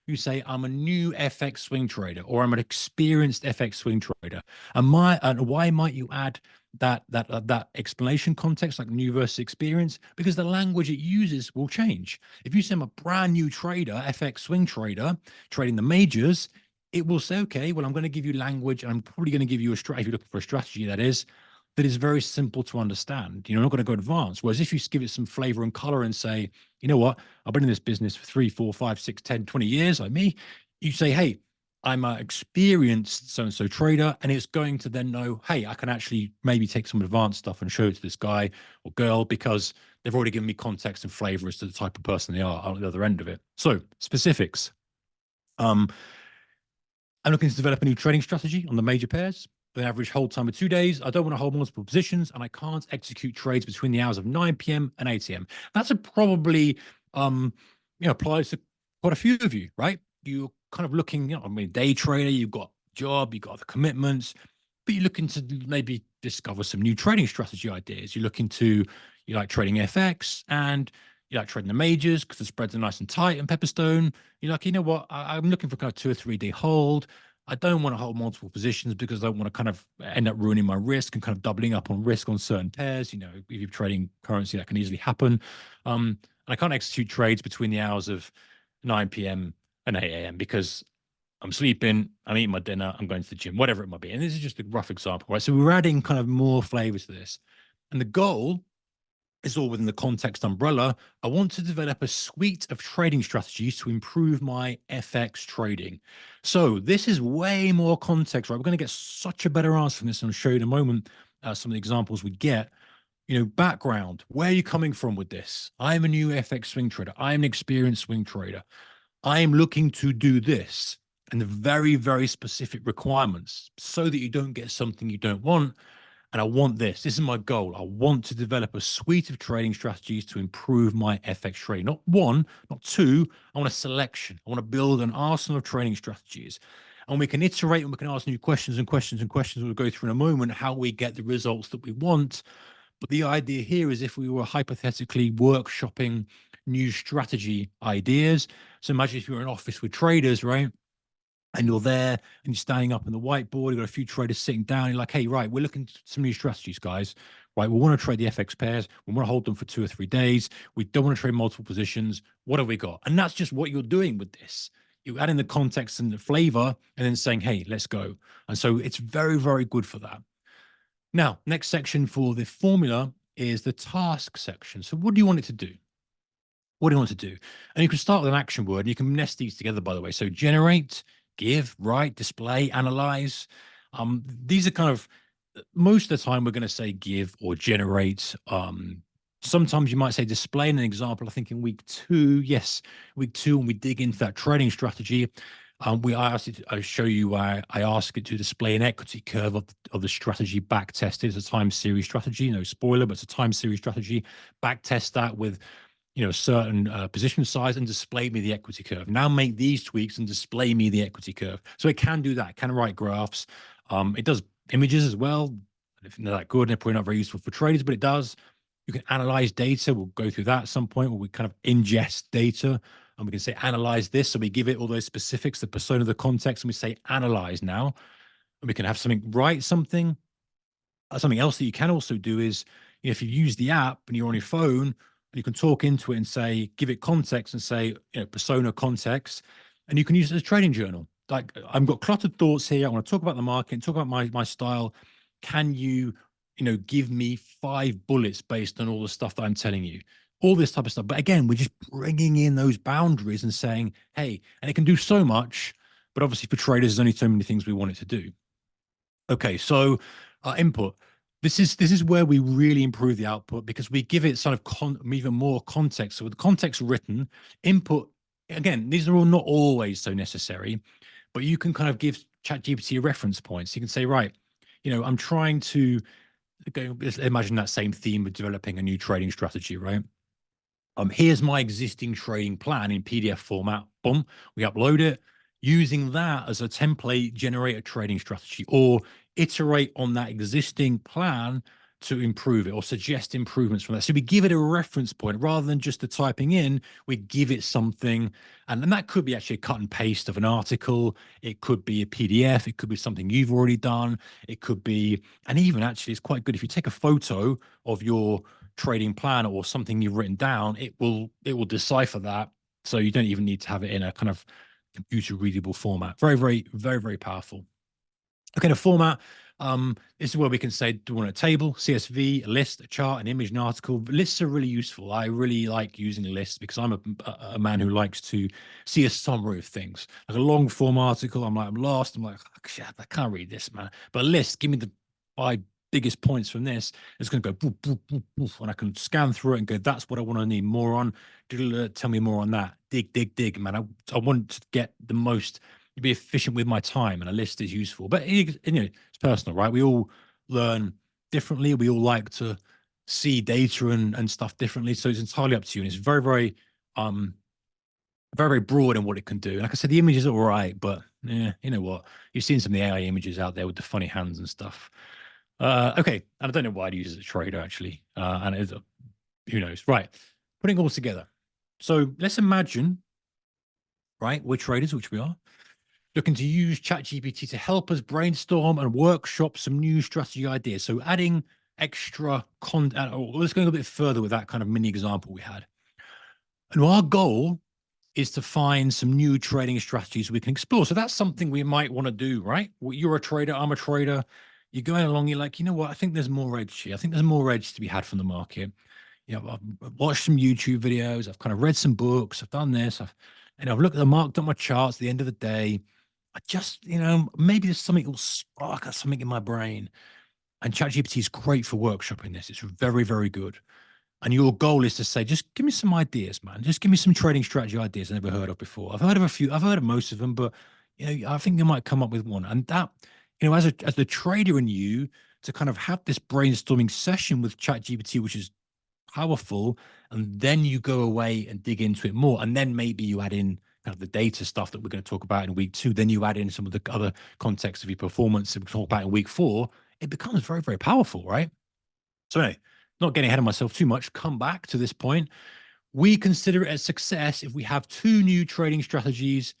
You say I'm a new FX swing trader or I'm an experienced FX swing trader. And why might you add that explanation context, like new versus experience? Because the language it uses will change. If you say I'm a brand new trader, FX swing trader, trading the majors, it will say, okay, well, I'm going to give you language, and I'm probably going to give you a strategy, if you're looking for a strategy, that is very simple to understand. You're not going to go advanced. Whereas if you give it some flavor and color and say, you know what, I've been in this business for 3, 4, 5, 6, 10, 20 years, like me, you say, hey, I'm an experienced so-and-so trader, and it's going to then know, hey, I can actually maybe take some advanced stuff and show it to this guy or girl because they've already given me context and flavor as to the type of person they are on the other end of it. So specifics. I'm looking to develop a new trading strategy on the major pairs. The average hold time of 2 days. I don't want to hold multiple positions, and I can't execute trades between the hours of 9 p.m. and 8 a.m. That's probably applies to quite a few of you, right? You're kind of looking, I mean, day trader, you've got job, you've got the commitments, but you're looking to maybe discover some new trading strategy ideas. You like trading FX and you like trading the majors because the spreads are nice and tight and Pepperstone. You're like, you know what? I'm looking for kind of 2 or 3 day hold. I don't want to hold multiple positions because I don't want to kind of end up ruining my risk and kind of doubling up on risk on certain pairs. You know, if you're trading currency, that can easily happen. And I can't execute trades between the hours of 9 p.m. and 8 a.m. because I'm sleeping, I'm eating my dinner, I'm going to the gym, whatever it might be. And this is just a rough example, right? So we're adding kind of more flavors to this. And the goal is all within the context umbrella. I want to develop a suite of trading strategies to improve my FX trading. So this is way more context, right? We're going to get such a better answer from this, and I'll show you in a moment some of the examples we get. You know, background, where are you coming from with this? I'm a new FX swing trader. I'm an experienced swing trader. I am looking to do this, and the very, very specific requirements so that you don't get something you don't want. And I want this. This is my goal. I want to develop a suite of trading strategies to improve my FX trading. Not one, not two. I want a selection. I want to build an arsenal of trading strategies. And we can iterate and we can ask new questions and questions and questions. We'll go through in a moment how we get the results that we want. But the idea here is if we were hypothetically workshopping new strategy ideas. So imagine if you're in an office with traders, right? And you're there and you're standing up on the whiteboard, you've got a few traders sitting down, you're like, hey, right, we're looking at some new strategies, guys. Right, we want to trade the FX pairs, we want to hold them for 2 or 3 days, we don't want to trade multiple positions. What have we got? And that's just what you're doing with this. You add in the context and the flavor and then saying, hey, let's go. And so it's very, very good for that. Now, next section for the formula is the task section. So what do you want it to do? What do you want to do? And you can start with an action word, and you can nest these together, by the way. So generate, give, write, display, analyze. These are kind of most of the time we're going to say give or generate. Sometimes you might say display. In an example, I think in week 2, yes, week 2, when we dig into that trading strategy, I show you. I ask it to display an equity curve of the strategy back tested. It's a time series strategy. No spoiler, but it's a time series strategy. Back test that with certain position size and display me the equity curve. Now make these tweaks and display me the equity curve. So it can do that. It can write graphs. It does images as well. If they're that good, they're probably not very useful for traders, but it does. You can analyze data. We'll go through that at some point where we kind of ingest data and we can say analyze this. So we give it all those specifics, the persona, the context, and we say analyze now. And we can have something write something. Something else that you can also do is if you use the app and you're on your phone, and you can talk into it and say, give it context and say, persona context, and you can use it as a trading journal. like I've got cluttered thoughts here. I want to talk about the market, talk about my style. Can you, give me 5 bullets based on all the stuff that I'm telling you? All this type of stuff. But again, we're just bringing in those boundaries and saying, hey, and it can do so much, but obviously for traders, there's only so many things we want it to do. Okay, so input. This is where we really improve the output because we give it sort of even more context. So with the context written, input again, these are all not always so necessary, but you can kind of give ChatGPT a reference point. So you can say, right, I'm trying to go. Let's imagine that same theme of developing a new trading strategy, right? Here's my existing trading plan in PDF format. Boom, we upload it. Using that as a template, generate a trading strategy or iterate on that existing plan to improve it or suggest improvements from that. So we give it a reference point rather than just the typing in, we give it something. And then that could be actually a cut and paste of an article. It could be a PDF. It could be something you've already done. It could be, and even actually, it's quite good if you take a photo of your trading plan or something you've written down, it will decipher that. So you don't even need to have it in a kind of computer readable format. Very, very, very, very powerful. Okay, the format. This is where we can say, do we want a table, CSV, a list, a chart, an image, an article? Lists are really useful. I really like using lists because I'm a man who likes to see a summary of things. Like a long form article, I'm lost. I'm like, oh, shit, I can't read this, man. But a list, give me the 5 biggest points from this. It's going to go boop, boop, boop, boop, and I can scan through it and go, that's what I want to need more on. Tell me more on that. Dig, dig, dig, man. I want to get the most, be efficient with my time, and a list is useful. But it's personal, right? We all learn differently. We all like to see data and stuff differently. So it's entirely up to you. And it's very, very very, very broad in what it can do. Like I said, the image is all right, but yeah, you know what? You've seen some of the AI images out there with the funny hands and stuff. Okay, and I don't know why I'd use it as a trader actually, and it's who knows? Right, putting it all together. So let's imagine, right, we're traders, which we are, looking to use ChatGPT to help us brainstorm and workshop some new strategy ideas. So adding extra content, or let's go a bit further with that kind of mini example we had. And our goal is to find some new trading strategies we can explore. So that's something we might want to do, right? Well, you're a trader, I'm a trader. You're going along, you're like, you know what? I think there's more edge here. I think there's more edge to be had from the market. I've watched some YouTube videos. I've kind of read some books. I've done this. I've looked at the marked up my charts at the end of the day. I just, maybe there's something that will spark something in my brain. And ChatGPT is great for workshopping this. It's very, very good. And your goal is to say, just give me some ideas, man. Just give me some trading strategy ideas I've never heard of before. I've heard of a few. I've heard of most of them, but I think you might come up with one. And that, as the trader in you, to kind of have this brainstorming session with ChatGPT, which is powerful, and then you go away and dig into it more, and then maybe you add in kind of the data stuff that we're going to talk about in week 2. Then you add in some of the other context of your performance that we talk about in week 4. It becomes very, very powerful, right? So anyway, not getting ahead of myself too much, come back to this point. We consider it a success if we have 2 new trading strategies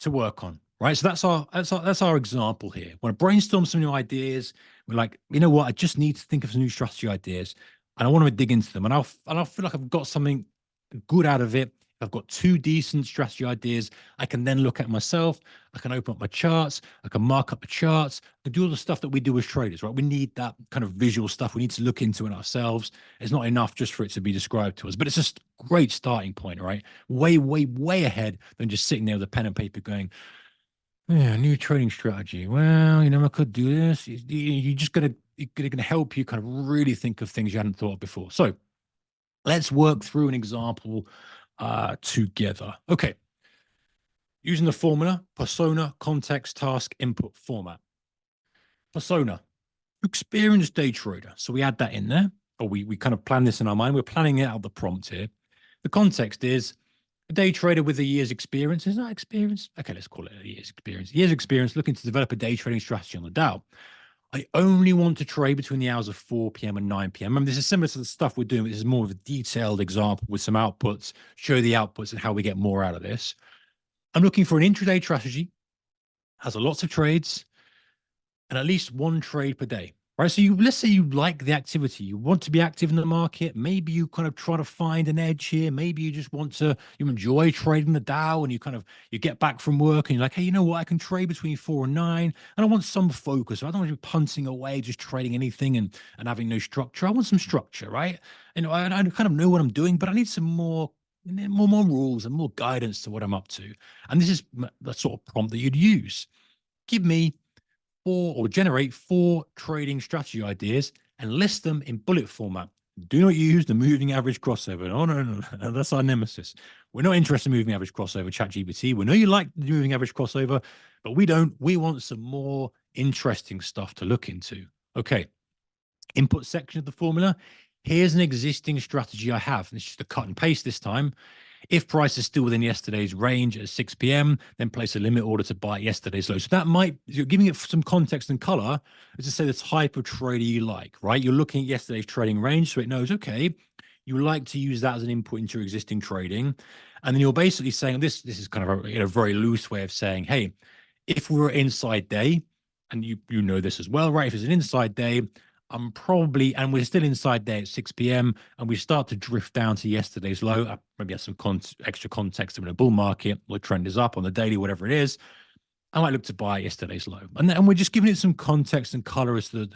to work on, right? So that's our example here. Want to brainstorm some new ideas. We're like, you know what? I just need to think of some new strategy ideas, and I want to dig into them. And I'll feel like I've got something good out of it. I've got 2 decent strategy ideas. I can then look at myself. I can open up my charts. I can mark up the charts. I can do all the stuff that we do as traders, right? We need that kind of visual stuff. We need to look into it ourselves. It's not enough just for it to be described to us, but it's just a great starting point, right? Way, way, way ahead than just sitting there with a pen and paper going, yeah, new trading strategy. Well, I could do this. You're just going to help you kind of really think of things you hadn't thought of before. So let's work through an example together. Okay. Using the formula, persona, context, task, input, format. Persona, experienced day trader. So we add that in there, or we kind of plan this in our mind. We're planning it out the prompt here. The context is a day trader with a year's experience. Is that experience? Okay, let's call it a year's experience. Year's experience looking to develop a day trading strategy on the Dow. I only want to trade between the hours of 4 p.m. and 9 p.m. Remember, this is similar to the stuff we're doing, but this is more of a detailed example with some outputs, show the outputs and how we get more out of this. I'm looking for an intraday strategy, has lots of trades, and at least 1 trade per day. right? So let's say you like the activity, you want to be active in the market. Maybe you kind of try to find an edge here. Maybe you just want to, you enjoy trading the Dow, and you get back from work and you're like, hey, you know what? I can trade between 4 and 9, and I want some focus. I don't want to be punting away, just trading anything and having no structure. I want some structure, right? I kind of know what I'm doing, but I need some more rules and more guidance to what I'm up to. And this is the sort of prompt that you'd use. Give me four or generate four trading strategy ideas and list them in bullet format. Do not use the moving average crossover. Oh, no. That's our nemesis. We're not interested in moving average crossover, ChatGPT. We know you like the moving average crossover, but we don't. We want some more interesting stuff to look into. Okay. Input section of the formula. Here's an existing strategy I have. And it's just a cut and paste this time. If price is still within yesterday's range at 6 p.m., then place a limit order to buy yesterday's low. So that might, you're giving it some context and color, is to say the type of trader you like, right? You're looking at yesterday's trading range, so it knows, okay, you like to use that as an input into your existing trading. And then you're basically saying, this is kind of a very loose way of saying, hey, if we're inside day, and you know this as well, right? If it's an inside day, I'm probably, and we're still inside there at 6 p.m. and we start to drift down to yesterday's low. Maybe have some extra context in a bull market, the trend is up on the daily, whatever it is. I might look to buy yesterday's low, and we're just giving it some context and color as to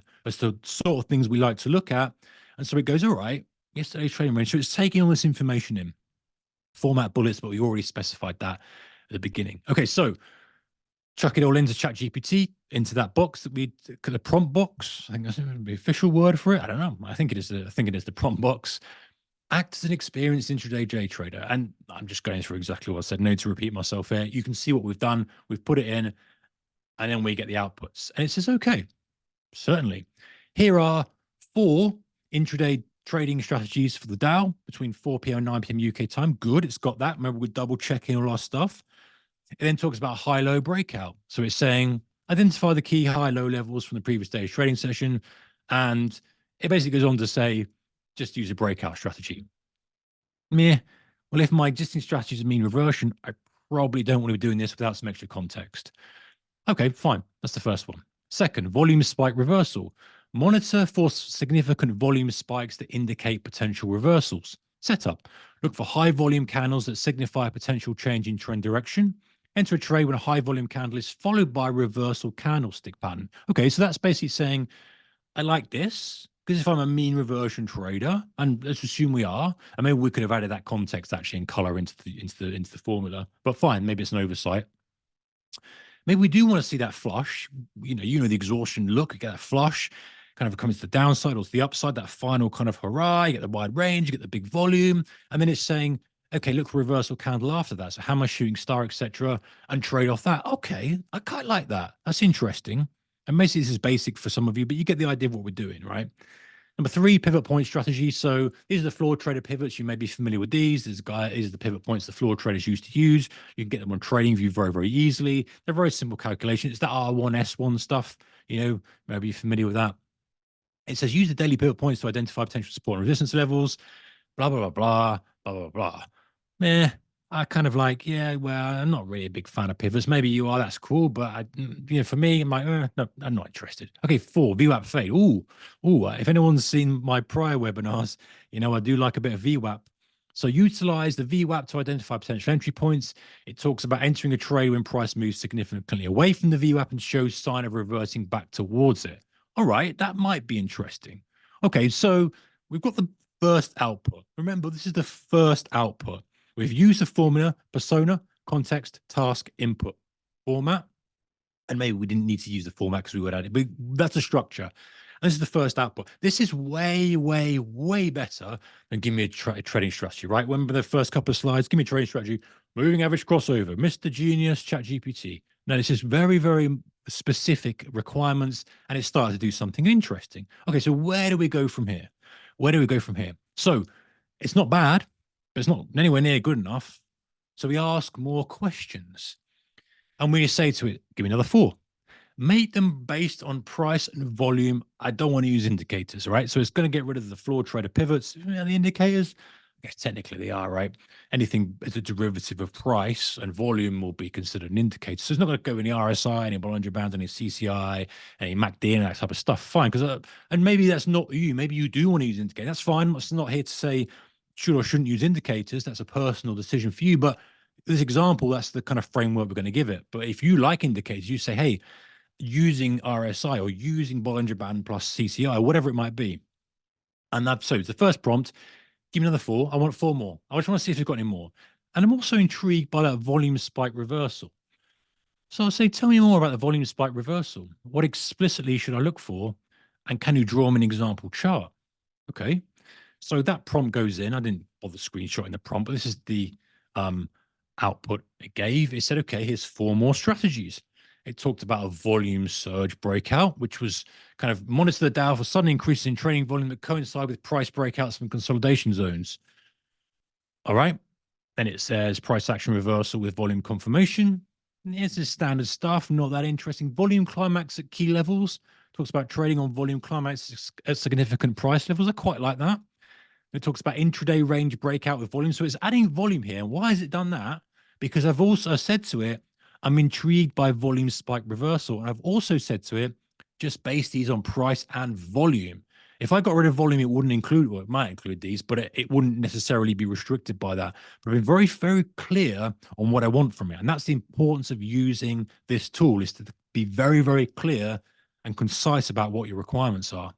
sort of things we like to look at. And so it goes, all right, yesterday's trading range. So it's taking all this information in, format bullets, but we already specified that at the beginning. Okay, so chuck it all into ChatGPT, into that box that the prompt box. I think that's the official word for it. I don't know. I think it is the prompt box. Act as an experienced intraday day trader. And I'm just going through exactly what I said. No need to repeat myself here. You can see what we've done. We've put it in, and then we get the outputs. And it says, okay, certainly. Here are 4 intraday trading strategies for the Dow between 4 p.m. and 9 p.m. UK time. Good. It's got that. Remember, we're double checking all our stuff. It then talks about high-low breakout. So it's saying identify the key high-low levels from the previous day's trading session. And it basically goes on to say, just use a breakout strategy. Meh. Well, if my existing strategy is a mean reversion, I probably don't want to be doing this without some extra context. Okay, fine. That's the first one. Second, volume spike reversal. Monitor for significant volume spikes that indicate potential reversals. Setup. Look for high volume candles that signify a potential change in trend direction. Enter a trade when a high volume candle is followed by a reversal candlestick pattern. Okay, so that's basically saying, I like this because if I'm a mean reversion trader, and let's assume we are, and maybe we could have added that context actually in color into the formula, but fine, maybe it's an oversight. Maybe we do want to see that flush, the exhaustion look, you get that flush, kind of comes to the downside or to the upside, that final kind of hurrah, you get the wide range, you get the big volume, and then it's saying, okay, look for reversal candle after that. So how am I shooting star, etc., and trade off that. Okay, I quite like that. That's interesting. And basically, this is basic for some of you, but you get the idea of what we're doing, right? Number 3, pivot point strategy. So these are the floor trader pivots. You may be familiar with these. These are the pivot points the floor traders used to use. You can get them on TradingView very, very easily. They're very simple calculations. It's that R1, S1 stuff. Maybe you're familiar with that. It says use the daily pivot points to identify potential support and resistance levels. Blah, blah, blah, blah, blah, blah, blah. I kind of like, yeah, well, I'm not really a big fan of pivots. Maybe you are, that's cool. But, for me, I'm like, no, I'm not interested. Okay, 4, VWAP fade. Ooh, if anyone's seen my prior webinars, I do like a bit of VWAP. So utilize the VWAP to identify potential entry points. It talks about entering a trade when price moves significantly away from the VWAP and shows sign of reversing back towards it. All right, that might be interesting. Okay, so we've got the first output. Remember, this is the first output. We've used the formula, persona, context, task, input, format. And maybe we didn't need to use the format because we would add it, but that's a structure. And this is the first output. This is way, way, way better than give me a trading strategy, right? Remember the first couple of slides? Give me a trading strategy, moving average crossover, Mr. Genius, ChatGPT. Now, this is very, very specific requirements, and it started to do something interesting. Okay, so where do we go from here? So it's not bad, but it's not anywhere near good enough. So we ask more questions. And we say to it, give me another 4. Make them based on price and volume. I don't want to use indicators, right? So it's going to get rid of the floor trader pivots, the indicators. guess technically they are, right? Anything as a derivative of price and volume will be considered an indicator. So it's not going to go any RSI, any Bollinger Bands, any CCI, any MACD, and that type of stuff. Fine, because and maybe that's not you. Maybe you do want to use indicators. That's fine. It's not here to say should or shouldn't use indicators. That's a personal decision for you. But this example, that's the kind of framework we're going to give it. But if you like indicators, you say, hey, using RSI or using Bollinger Band plus CCI, whatever it might be. And that's so the first prompt, give me another 4. I want 4 more. I just want to see if you've got any more. And I'm also intrigued by that volume spike reversal. So I'll say, tell me more about the volume spike reversal. What explicitly should I look for? And can you draw me an example chart? Okay. So that prompt goes in. I didn't bother screenshotting the prompt, but this is the output it gave. It said, okay, here's 4 more strategies. It talked about a volume surge breakout, which was kind of monitor the Dow for sudden increases in trading volume that coincide with price breakouts and consolidation zones. All right. Then it says price action reversal with volume confirmation. This is standard stuff, not that interesting. Volume climax at key levels. Talks about trading on volume climax at significant price levels. I quite like that. It talks about intraday range breakout with volume. So it's adding volume here. Why has it done that? Because I've also said to it, I'm intrigued by volume spike reversal. And I've also said to it, just base these on price and volume. If I got rid of volume, it wouldn't include, well, it might include these, but it wouldn't necessarily be restricted by that. But I've been very, very clear on what I want from it. And that's the importance of using this tool, is to be very, very clear and concise about what your requirements are.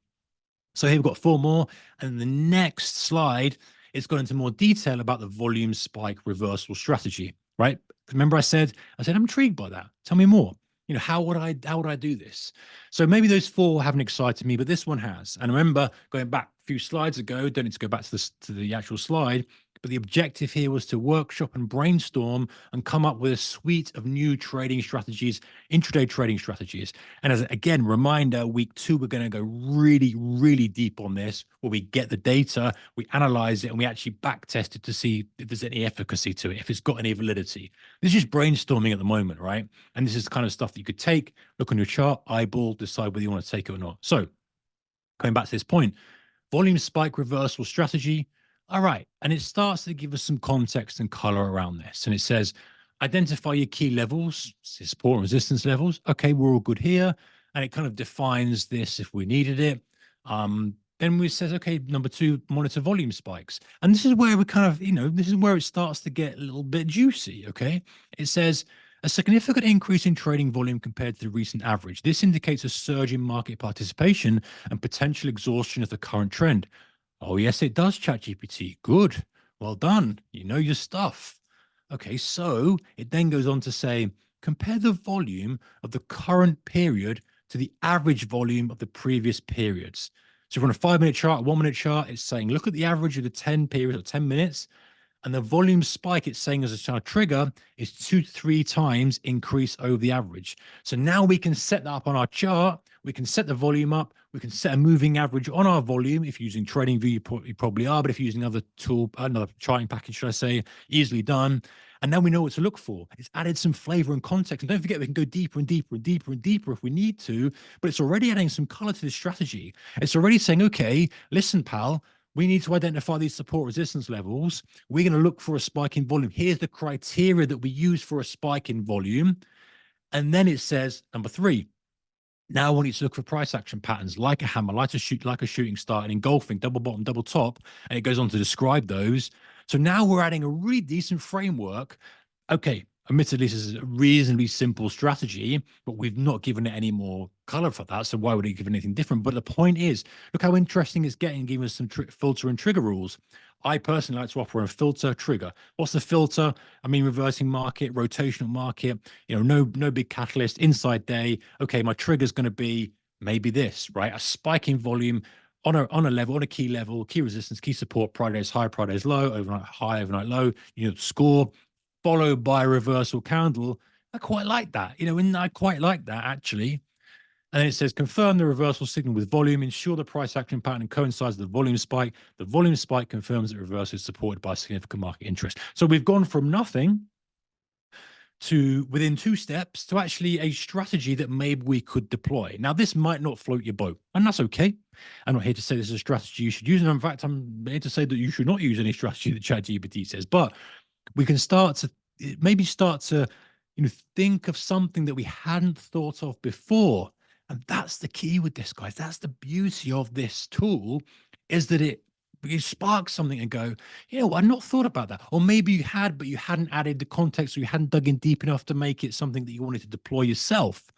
So here we've got 4 more. And the next slide, it's gone into more detail about the volume spike reversal strategy, right? Remember I said, I'm intrigued by that. Tell me more. You know, how would I do this? So maybe those 4 haven't excited me, but this one has. And remember, going back a few slides ago, don't need to go back to the actual slide, but the objective here was to workshop and brainstorm and come up with a suite of new trading strategies, intraday trading strategies. And as again, reminder, week 2, we're going to go really, really deep on this, where we get the data, we analyze it, and we actually back test it to see if there's any efficacy to it, if it's got any validity. This is just brainstorming at the moment, right? And this is the kind of stuff that you could take, look on your chart, eyeball, decide whether you want to take it or not. So coming back to this point, volume spike reversal strategy. All right. And it starts to give us some context and color around this. And it says, identify your key levels, support and resistance levels. Okay, we're all good here. And it kind of defines this if we needed it. Then we says, okay, number 2, monitor volume spikes. And this is where we kind of, this is where it starts to get a little bit juicy. Okay. It says, a significant increase in trading volume compared to the recent average. This indicates a surge in market participation and potential exhaustion of the current trend. Oh, yes, it does, ChatGPT. Good. Well done. You know your stuff. Okay, so it then goes on to say, compare the volume of the current period to the average volume of the previous periods. So from a 5-minute chart, a 1-minute chart, it's saying, look at the average of the 10 periods or 10 minutes, and the volume spike it's saying as a chart trigger is 2 to 3 times increase over the average. So now we can set that up on our chart. We can set the volume up. We can set a moving average on our volume. If you're using TradingView, you probably are. But if you're using another charting package, should I say, easily done. And now we know what to look for. It's added some flavor and context. And don't forget, we can go deeper and deeper and deeper and deeper if we need to. But it's already adding some color to this strategy. It's already saying, okay, listen, pal, we need to identify these support resistance levels. We're going to look for a spike in volume. Here's the criteria that we use for a spike in volume. And then it says, number 3, now I want you to look for price action patterns like a hammer, like a shooting star, and engulfing, double bottom, double top. And it goes on to describe those. So now we're adding a really decent framework. Okay, admittedly, this is a reasonably simple strategy, but we've not given it any more color for that. So why would it give anything different? But the point is, look how interesting it's getting, giving us some filter and trigger rules. I personally like to operate a filter trigger. What's the filter? I mean, reversing market, rotational market, no big catalyst, inside day. Okay, my trigger is going to be maybe this, right? A spike in volume on a level, on a key level, key resistance, key support, prior days high, prior days low, overnight high, overnight low, score, followed by a reversal candle. I quite like that, and I quite like that actually. And then it says, confirm the reversal signal with volume, ensure the price action pattern coincides with the volume spike. The volume spike confirms that reversal is supported by significant market interest. So we've gone from nothing to within 2 steps to actually a strategy that maybe we could deploy. Now, this might not float your boat, and that's okay. I'm not here to say this is a strategy you should use. And in fact, I'm here to say that you should not use any strategy that ChatGPT says. But we can maybe start to think of something that we hadn't thought of before. And that's the key with this, guys. That's the beauty of this tool, is that you spark something and go, I've not thought about that. Or maybe you had, but you hadn't added the context, or you hadn't dug in deep enough to make it something that you wanted to deploy yourself.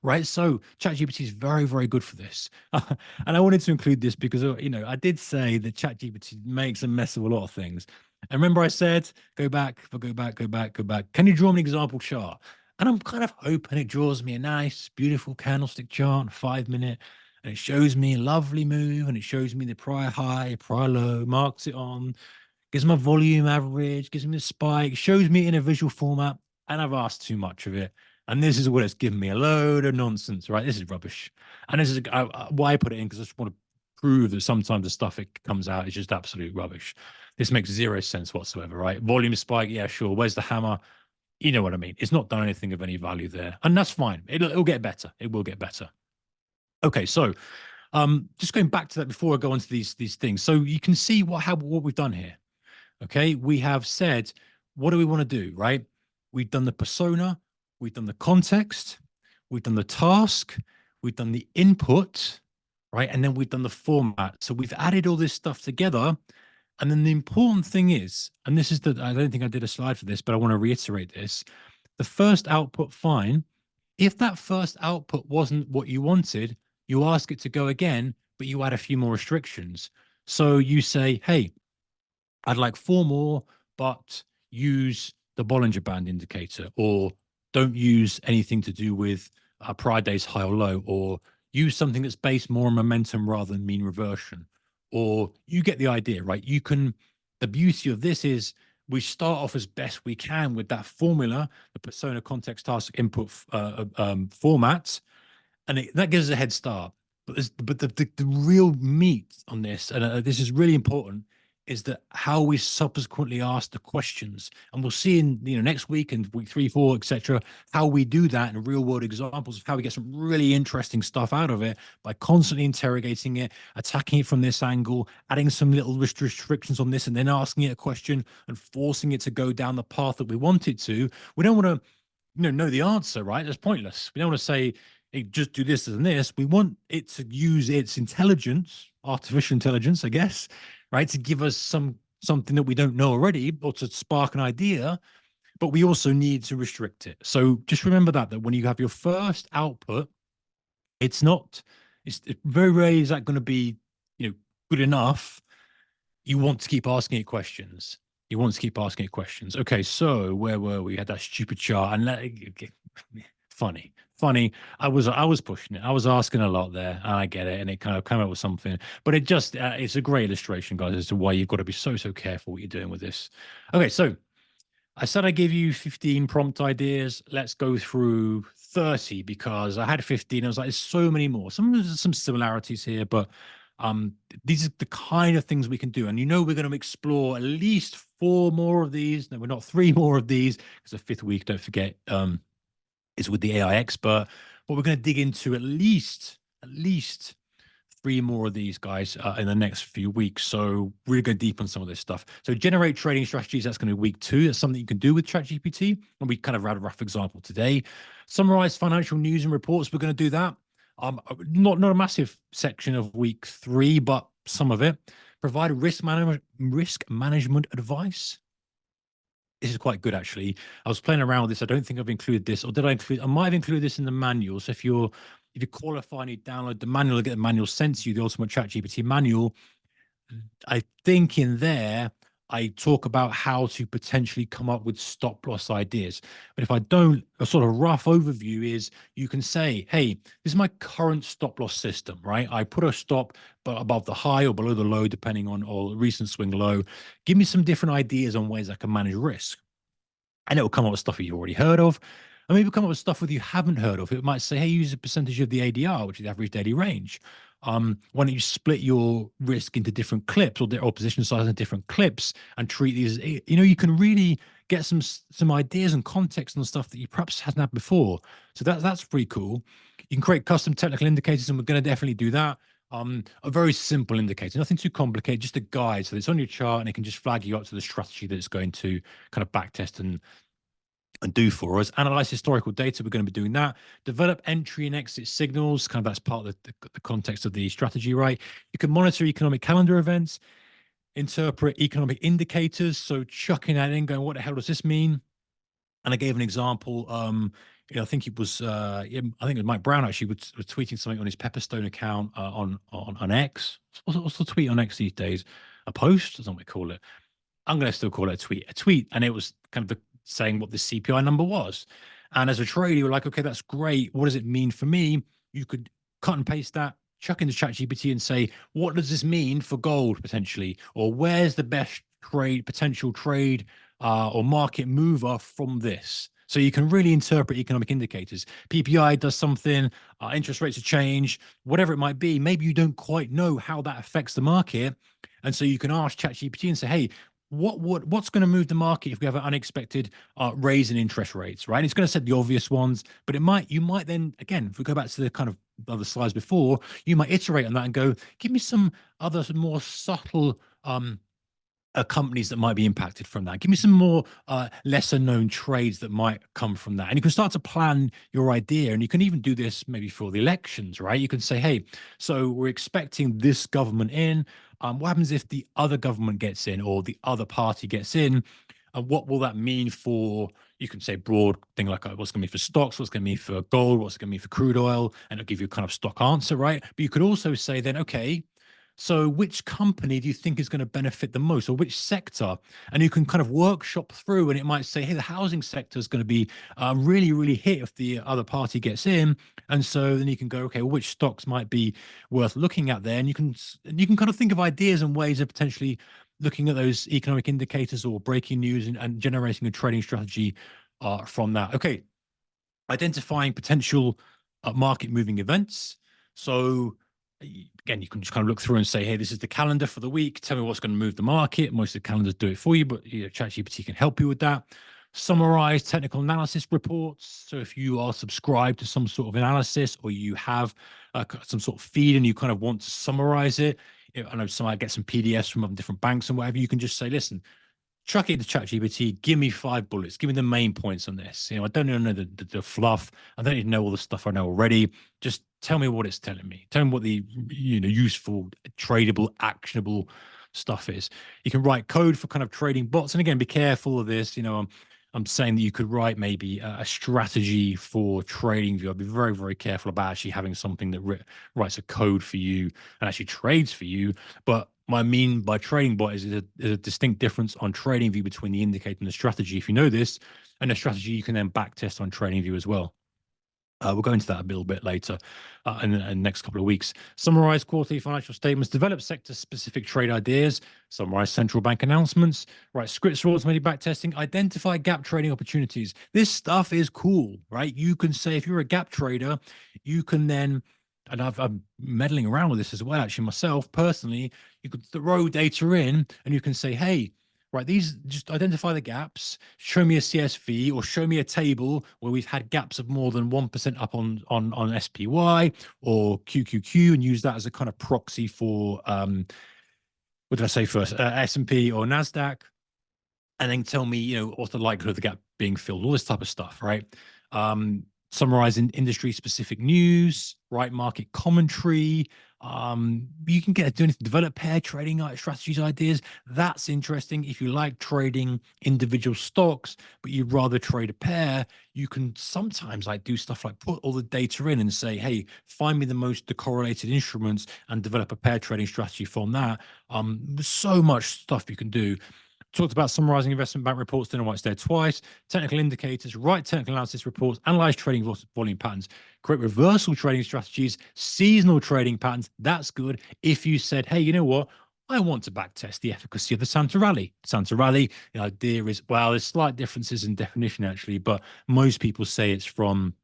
Right. So ChatGPT is very, very good for this. And I wanted to include this because, I did say that ChatGPT makes a mess of a lot of things. And remember, I said, go back. Can you draw me an example chart? And I'm kind of hoping it draws me a nice, beautiful candlestick chart, 5 minute, and it shows me a lovely move, and it shows me the prior high, prior low, marks it on, gives my volume average, gives me the spike, shows me in a visual format, and I've asked too much of it. And this is what it's given me, a load of nonsense, right? This is rubbish. And this is why I put it in, because I just want to prove that sometimes the stuff it comes out is just absolute rubbish. This makes zero sense whatsoever, right? Volume spike, yeah, sure. Where's the hammer? You know what I mean? It's not done anything of any value there. And that's fine. It'll get better. It will get better. Okay, so just going back to that before I go on to these things. So you can see what we've done here. Okay, we have said, what do we want to do, right? We've done the persona, we've done the context, we've done the task, we've done the input, right? And then we've done the format. So we've added all this stuff together. And then the important thing is, and this is I don't think I did a slide for this, but I want to reiterate this. The first output, fine. If that first output wasn't what you wanted, you ask it to go again, but you add a few more restrictions. So you say, hey, I'd like 4 more, but use the Bollinger Band indicator, or don't use anything to do with a prior day's high or low, or use something that's based more on momentum rather than mean reversion. Or you get the idea, right? The beauty of this is we start off as best we can with that formula, the persona, context, task, input format, and that gives us a head start. But the real meat on this, and this is really important, is that how we subsequently ask the questions. And we'll see in next week and week 3, 4, etc., how we do that in real world examples of how we get some really interesting stuff out of it by constantly interrogating it, attacking it from this angle, adding some little restrictions on this, and then asking it a question and forcing it to go down the path that we want it to. We don't want to know the answer, right? That's pointless. We don't want to say, hey, just do this and this. We want it to use its intelligence, artificial intelligence, I guess, right, to give us something that we don't know already, or to spark an idea. But we also need to restrict it. So just remember that when you have your first output, it's very rarely is that going to be good enough. You want to keep asking it questions. Okay, so where were we? Had that stupid chart, and funny. I was pushing it. I was asking a lot there, and I get it, and it kind of came up with something. But it's a great illustration, guys, as to why you've got to be so careful what you're doing with this. Okay, so I said I gave you 15 prompt ideas. Let's go through 30, because I had 15. I was like, there's so many more. Some similarities here, but these are the kind of things we can do. And we're going to explore at least 4 more of these. No, we're not 3 more of these, because the 5th week, don't forget, is with the AI expert. But we're going to dig into at least 3 more of these guys in the next few weeks. So really go deep on some of this stuff. So generate trading strategies, that's going to be week 2. That's something you can do with ChatGPT. And we kind of had a rough example today. Summarize financial news and reports. We're going to do that. Not a massive section of week 3, but some of it. Provide risk management advice. This is quite good, actually. I was playing around with this. I don't think I've included this, or did I include? I might have included this in the manual. So if you qualify and you download the manual, get the manual sent to you, the Ultimate ChatGPT manual. I think in there I talk about how to potentially come up with stop loss ideas. But if I don't, a sort of rough overview is you can say, hey, this is my current stop loss system, right? I put a stop above the high or below the low, depending on or recent swing low. Give me some different ideas on ways I can manage risk. And it will come up with stuff that you've already heard of. And maybe come up with stuff that you haven't heard of. It might say, hey, use a percentage of the ADR, which is the average daily range. Why don't you split your risk into different clips, or position size in different clips, and treat these? You can really get some ideas and context on stuff that you perhaps hasn't had before. So that's pretty cool. You can create custom technical indicators, and we're going to definitely do that. A very simple indicator, nothing too complicated, just a guide. So it's on your chart and it can just flag you up to the strategy that it's going to kind of backtest and do for us. Analyze historical data. We're going to be doing that. Develop entry and exit signals. Kind of that's part of the context of the strategy, right? You can monitor economic calendar events, interpret economic indicators. So chucking that in, going, what the hell does this mean? And I gave an example. I think it was I think it was Mike Brown actually was tweeting something on his Pepperstone account on X. What's the tweet on X these days? A post? I don't know what we call it. I'm going to still call it a tweet. And it was kind of saying what the CPI number was. And as a trader, you're like, okay, that's great. What does it mean for me? You could cut and paste that, chuck into ChatGPT and say, what does this mean for gold potentially? Or where's the best potential trade or market mover from this? So you can really interpret economic indicators. PPI does something, interest rates have changed, whatever it might be. Maybe you don't quite know how that affects the market. And so you can ask ChatGPT and say, hey, what's going to move the market if we have an unexpected raise in interest rates, right? And it's going to set the obvious ones, but you might then, again, if we go back to the kind of other slides before, you might iterate on that and go, give me some other more subtle companies that might be impacted from that. Give me some more lesser known trades that might come from that. And you can start to plan your idea. And you can even do this maybe for the elections, right? You can say, hey, so we're expecting this government in. What happens if the other government gets in or the other party gets in? And what will that mean for, you can say broad thing like what's going to be for stocks, what's going to be for gold, what's going to be for crude oil, and it'll give you a kind of stock answer, right? But you could also say then, okay, so which company do you think is going to benefit the most or which sector? And you can kind of workshop through and it might say, hey, the housing sector is going to be really, really hit if the other party gets in. And so then you can go, okay, well, which stocks might be worth looking at there? And you can kind of think of ideas and ways of potentially looking at those economic indicators or breaking news and generating a trading strategy from that. Okay, identifying potential market moving events. So again, you can just kind of look through and say, hey, this is the calendar for the week. Tell me what's going to move the market. Most of the calendars do it for you, but ChatGPT can help you with that. Summarize technical analysis reports. So if you are subscribed to some sort of analysis or you have some sort of feed and you kind of want to summarize it, I know some I get some PDFs from different banks and whatever, you can just say, listen, chuck it into ChatGPT, give me 5 bullets, give me the main points on this. I don't even know the fluff. I don't even know all the stuff I know already. Just tell me what it's telling me. Tell me what the useful, tradable, actionable stuff is. You can write code for kind of trading bots. And again, be careful of this. I'm saying that you could write maybe a strategy for trading view. I'd be very, very careful about actually having something that writes a code for you and actually trades for you. But what I mean by trading bot is a distinct difference on trading view between the indicator and the strategy. If you know this, and the strategy you can then back test on trading view as well. We'll go into that a little bit later in the next couple of weeks. Summarize quarterly financial statements, develop sector-specific trade ideas, summarize central bank announcements, write scripts for automated back testing, identify gap trading opportunities. This stuff is cool, right? You can say if you're a gap trader, you can then, and I'm meddling around with this as well, actually, myself personally, you could throw data in and you can say, hey, right, these just identify the gaps, show me a CSV or show me a table where we've had gaps of more than 1% up on SPY or QQQ and use that as a kind of proxy for, what did I say first? S&P or NASDAQ. And then tell me, what's the likelihood of the gap being filled, all this type of stuff, right? Summarizing industry specific news, right? Market commentary. You can do anything, develop pair trading strategies, ideas. That's interesting. If you like trading individual stocks, but you'd rather trade a pair, you can sometimes do stuff like put all the data in and say, hey, find me the correlated instruments and develop a pair trading strategy from that. There's so much stuff you can do. Talked about summarizing investment bank reports, didn't know why it's there twice. Technical indicators, write technical analysis reports, analyze trading volume patterns, create reversal trading strategies, seasonal trading patterns. That's good. If you said, hey, you know what? I want to backtest the efficacy of the Santa Rally. Santa Rally, the idea is, well, there's slight differences in definition actually, but most people say it's from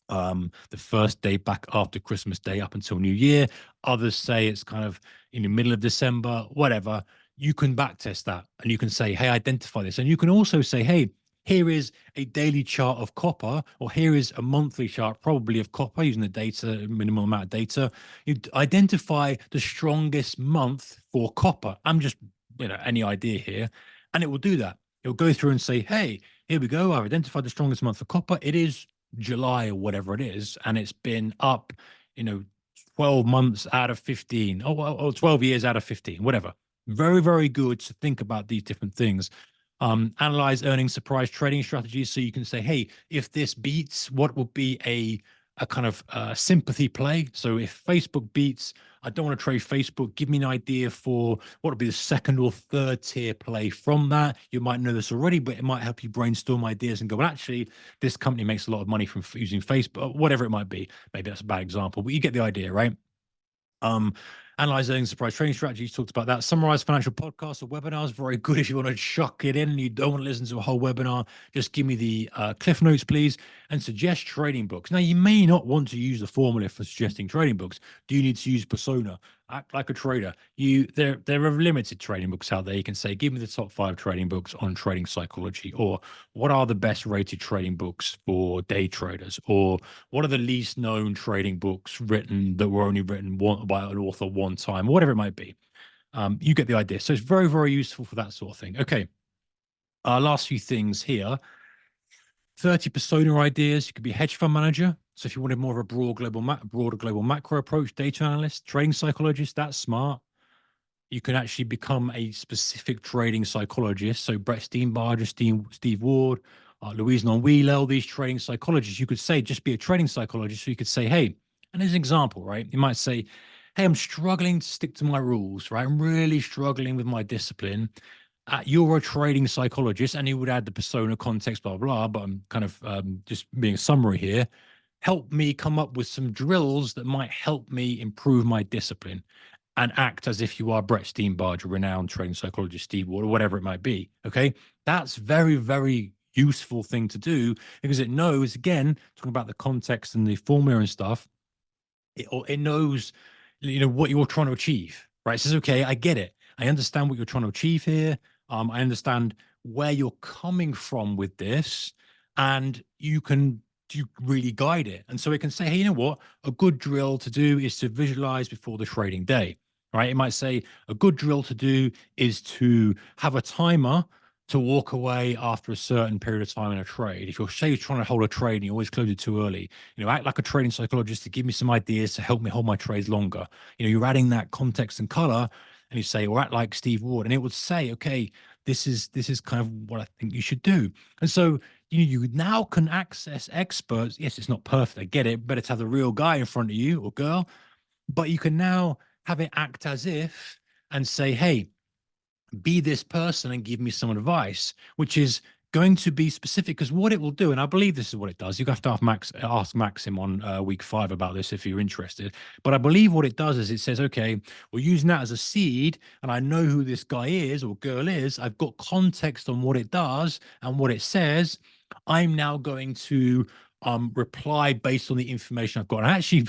the first day back after Christmas Day up until New Year. Others say it's kind of in the middle of December, whatever. You can backtest that and you can say, hey, identify this. And you can also say, hey, here is a daily chart of copper, or here is a monthly chart, probably of copper, using the data, minimal amount of data. You identify the strongest month for copper. I'm just, any idea here. And it will do that. It'll go through and say, hey, here we go. I've identified the strongest month for copper. It is July or whatever it is. And it's been up, 12 months out of 15, or 12 years out of 15, whatever. Very, very good to think about these different things. Analyze earnings surprise trading strategies. So you can say, hey, if this beats, what would be a kind of sympathy play? So if Facebook beats, I don't want to trade Facebook. Give me an idea for what would be the second or third tier play from that. You might know this already, but it might help you brainstorm ideas and go, well, actually, this company makes a lot of money from using Facebook, whatever it might be. Maybe that's a bad example, but you get the idea, right? Analyze earnings surprise trading strategies. Talked about that. Summarize financial podcasts or webinars. Very good if you want to chuck it in and you don't want to listen to a whole webinar. Just give me the cliff notes, please, and suggest trading books. Now, you may not want to use the formula for suggesting trading books. Do you need to use persona? Act like a trader. There are limited trading books out there. You can say, give me the top 5 trading books on trading psychology, or what are the best rated trading books for day traders, or what are the least known trading books written that were only written by an author one time, whatever it might be. You get the idea. So it's very, very useful for that sort of thing. Okay. Last few things here. 30 persona ideas. You could be a hedge fund manager. So if you wanted more of a broader global macro approach, data analyst, trading psychologist, that's smart. You can actually become a specific trading psychologist. So Brett Steenbarger, Steve Ward, Louise Nonwheeler, all these trading psychologists, you could say, just be a trading psychologist. So you could say, hey, and as an example, right, you might say, hey, I'm struggling to stick to my rules, right? I'm really struggling with my discipline. You're a trading psychologist, and you would add the persona, context, blah, blah, but I'm kind of just being a summary here. Help me come up with some drills that might help me improve my discipline, and act as if you are Brett Steenbarger, renowned trading psychologist, Steve Ward, or whatever it might be. Okay. That's very, very useful thing to do, because it knows, again, talking about the context and the formula and stuff, it knows, what you're trying to achieve, right? It says, okay, I get it. I understand what you're trying to achieve here. I understand where you're coming from with this, and you really guide it. And so it can say, hey, you know what? A good drill to do is to visualize before the trading day, right? It might say a good drill to do is to have a timer to walk away after a certain period of time in a trade. If you're, say, you're trying to hold a trade and you always close it too early, act like a trading psychologist to give me some ideas to help me hold my trades longer. You're adding that context and color, and you say, or act like Steve Ward, and it would say, okay, this is kind of what I think you should do. And so you now can access experts. Yes, it's not perfect. I get it. Better to have the real guy in front of you or girl, but you can now have it act as if and say, hey, be this person and give me some advice, which is going to be specific, because what it will do, and I believe this is what it does. You have to ask Maxim on week 5 about this if you're interested. But I believe what it does is it says, okay, we're using that as a seed, and I know who this guy is or girl is. I've got context on what it does and what it says. I'm now going to reply based on the information I've got. And actually,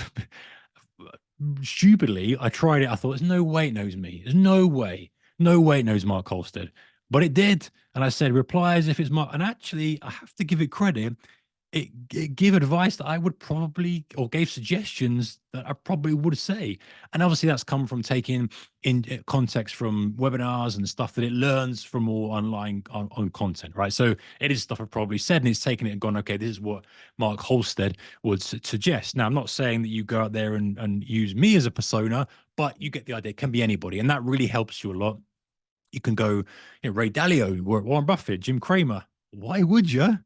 stupidly, I tried it. I thought, there's no way it knows me. There's no way. No way it knows Mark Holstead. But it did. And I said, reply as if it's Mark. And actually, I have to give it credit. It gave advice that I would probably, or gave suggestions that I probably would say. And obviously that's come from taking in context from webinars and stuff that it learns from more online on content, right? So it is stuff I've probably said, and it's taken it and gone, okay, this is what Mark Holstead would suggest. Now, I'm not saying that you go out there and use me as a persona, but you get the idea. It can be anybody. And that really helps you a lot. You can go, Ray Dalio, Warren Buffett, Jim Cramer. Why would you?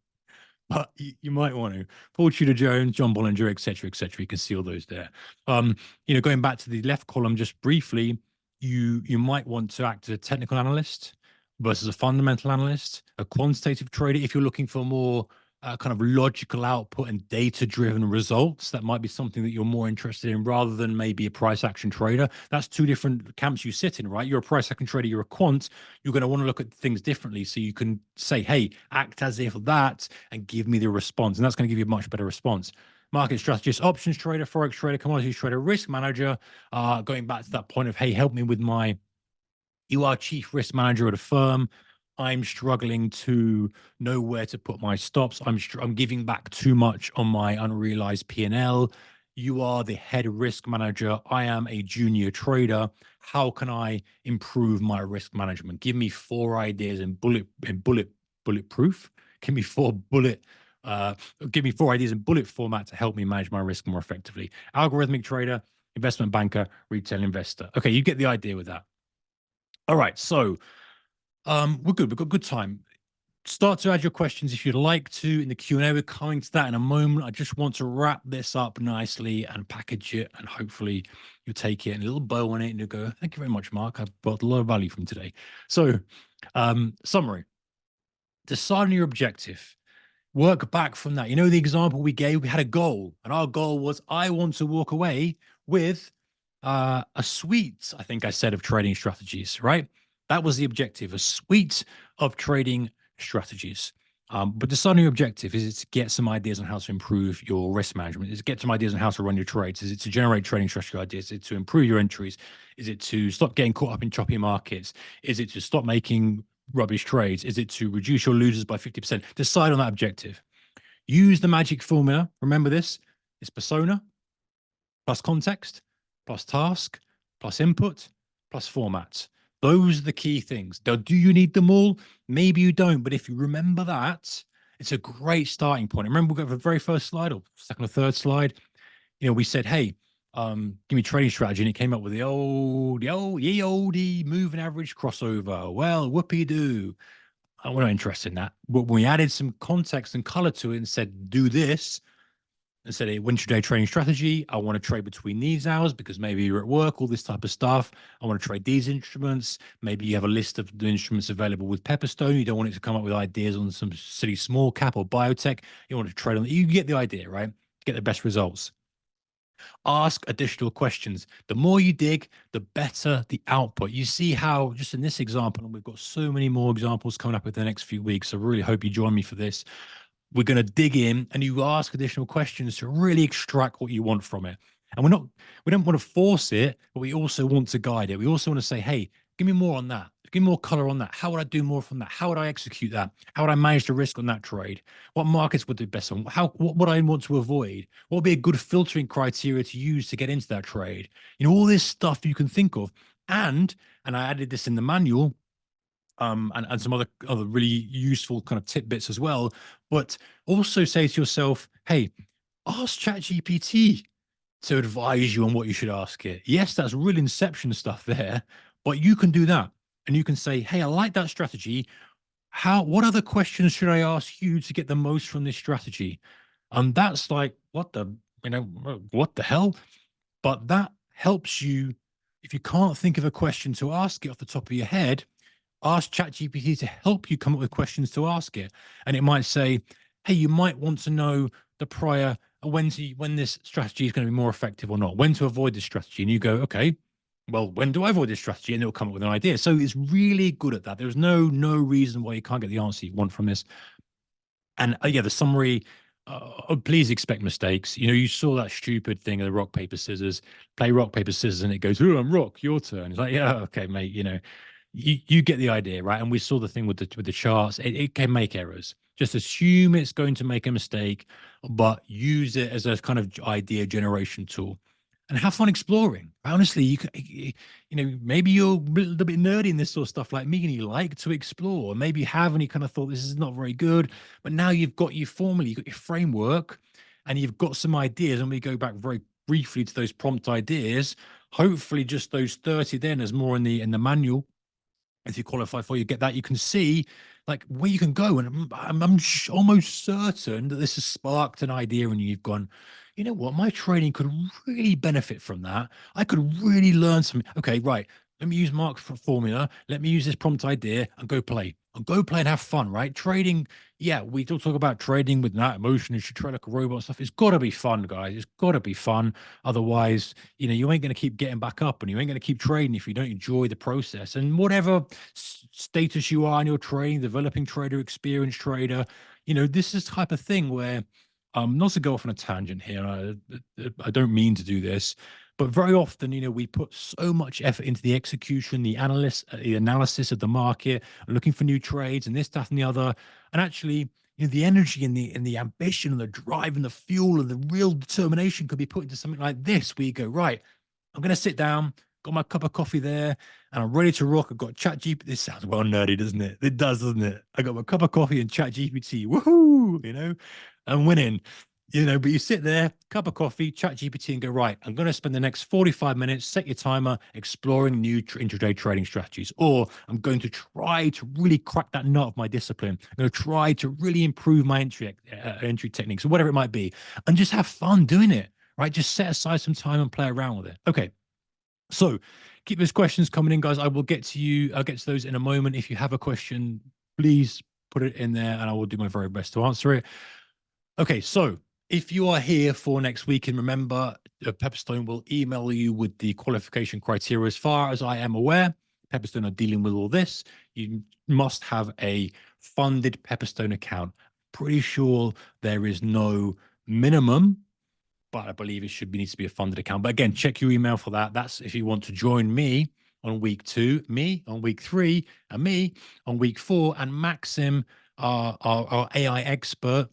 But you might want to. Paul Tudor Jones, John Bollinger, etc., etc. You can see all those there. Going back to the left column just briefly, you might want to act as a technical analyst versus a fundamental analyst, a quantitative trader. If you're looking for more kind of logical output and data-driven results, that might be something that you're more interested in rather than maybe a price action trader. That's two different camps you sit in, right? You're a price action trader, you're a quant. You're going to want to look at things differently. So you can say, hey, act as if that and give me the response. And that's going to give you a much better response. Market strategist, options trader, forex trader, commodities trader, risk manager. Going back to that point of, hey, help me with you are chief risk manager at a firm. I'm struggling to know where to put my stops. I'm giving back too much on my unrealized P&L. You are the head risk manager. I am a junior trader. How can I improve my risk management? Give me four ideas in bulletproof. Give me four bullet uh, give me four ideas in bullet format to help me manage my risk more effectively. Algorithmic trader, investment banker, retail investor. Okay, you get the idea with that. All right, so we're good. We've got good time. Start to add your questions if you'd like to in the Q&A. We're coming to that in a moment. I just want to wrap this up nicely and package it, and hopefully you'll take it and a little bow on it and you'll go, thank you very much, Mark. I've got a lot of value from today. So, summary, decide on your objective. Work back from that. You know, the example we gave, we had a goal, and our goal was I want to walk away with a suite, I think I said, of trading strategies, right? That was the objective, a suite of trading strategies. But deciding your objective, is it to get some ideas on how to improve your risk management? Is it to get some ideas on how to run your trades? Is it to generate trading strategy ideas? Is it to improve your entries? Is it to stop getting caught up in choppy markets? Is it to stop making rubbish trades? Is it to reduce your losers by 50%? Decide on that objective. Use the magic formula. Remember this: it's persona plus context plus task plus input plus format. Those are the key things. Now, do you need them all? Maybe you don't, but if you remember that, it's a great starting point. Remember, we got the very first slide or second or third slide. You know, we said, hey, give me trading strategy, and it came up with ye oldie moving average crossover. Well, whoopee doo. We're not interested in that. But when we added some context and color to it and said, do this, and said, hey, intraday trading strategy, I want to trade between these hours because maybe you're at work, all this type of stuff. I want to trade these instruments. Maybe you have a list of the instruments available with Pepperstone. You don't want it to come up with ideas on some silly small cap or biotech. You want to trade on it. You get the idea, right? Get the best results. Ask additional questions. The more you dig, the better the output. You see how, just in this example, and we've got so many more examples coming up in the next few weeks. So I really hope you join me for this. We're going to dig in and you ask additional questions to really extract what you want from it. And we don't want to force it, but we also want to guide it. We also want to say, hey, give me more on that. Give me more color on that. How would I do more from that? How would I execute that? How would I manage the risk on that trade? What markets would do best on? What would I want to avoid? What would be a good filtering criteria to use to get into that trade? You know, all this stuff you can think of. And I added this in the manual, and some other really useful kind of tidbits as well. But also say to yourself, hey, ask ChatGPT to advise you on what you should ask it. Yes, that's real inception stuff there, but you can do that. And you can say, hey, I like that strategy. What other questions should I ask you to get the most from this strategy? And that's like, what the hell? But that helps you. If you can't think of a question to ask it off the top of your head, ask ChatGPT to help you come up with questions to ask it. And it might say, hey, you might want to know the prior when this strategy is going to be more effective or not, when to avoid this strategy. And you go, okay, well, when do I avoid this strategy? And it'll come up with an idea. So it's really good at that. There's no reason why you can't get the answer you want from this. And yeah, the summary, please expect mistakes. You know, you saw that stupid thing of the rock, paper, scissors, play rock, paper, scissors, and it goes, oh, I'm rock, your turn. It's like, yeah, okay, mate, you know, you get the idea, right? And we saw the thing with the charts. It can make errors. Just assume it's going to make a mistake, but use it as a kind of idea generation tool and have fun exploring. Honestly, you know, maybe you're a little bit nerdy in this sort of stuff like me and you like to explore. Maybe you have and you kind of thought this is not very good, but now you've got your formula, you've got your framework, and you've got some ideas. And we go back very briefly to those prompt ideas. Hopefully, just those 30 then as more in the manual. If you qualify for, you get that, you can see like where you can go. And I'm almost certain that this has sparked an idea and you've gone, you know what, my training could really benefit from that. I could really learn some. Okay, right. Let me use Mark's formula. Let me use this prompt idea and go play. And go play and have fun, right? Trading, yeah, we do talk about trading with that emotion. You should trade like a robot stuff. It's got to be fun, guys. It's got to be fun. Otherwise, you know, you ain't going to keep getting back up and you ain't going to keep trading if you don't enjoy the process. And whatever status you are in your trading, developing trader, experienced trader, you know, this is the type of thing where, not to go off on a tangent here, I don't mean to do this, But very often, we put so much effort into the execution, the analysis of the market, looking for new trades and this, that, and the other. And actually, the energy and the ambition and the drive and the fuel and the real determination could be put into something like this, where you go, right, I'm going to sit down, got my cup of coffee there, and I'm ready to rock. I've got ChatGPT. This sounds well nerdy, doesn't it? It does, doesn't it? I got my cup of coffee and ChatGPT. Woohoo! I'm winning. But you sit there, cup of coffee, ChatGPT, and go, right, I'm going to spend the next 45 minutes, set your timer, exploring new intraday trading strategies. Or I'm going to try to really crack that nut of my discipline. I'm going to try to really improve my entry techniques, or whatever it might be, and just have fun doing it, right? Just set aside some time and play around with it. Okay. So keep those questions coming in, guys. I will get to you. I'll get to those in a moment. If you have a question, please put it in there and I will do my very best to answer it. Okay, so if you are here for next week, and remember, Pepperstone will email you with the qualification criteria. As far as I am aware, Pepperstone are dealing with all this. You must have a funded Pepperstone account. Pretty sure there is no minimum, but I believe it needs to be a funded account. But again, check your email for that. That's if you want to join me on week 2, me on week 3, and me on week 4, and Maxim, our AI expert,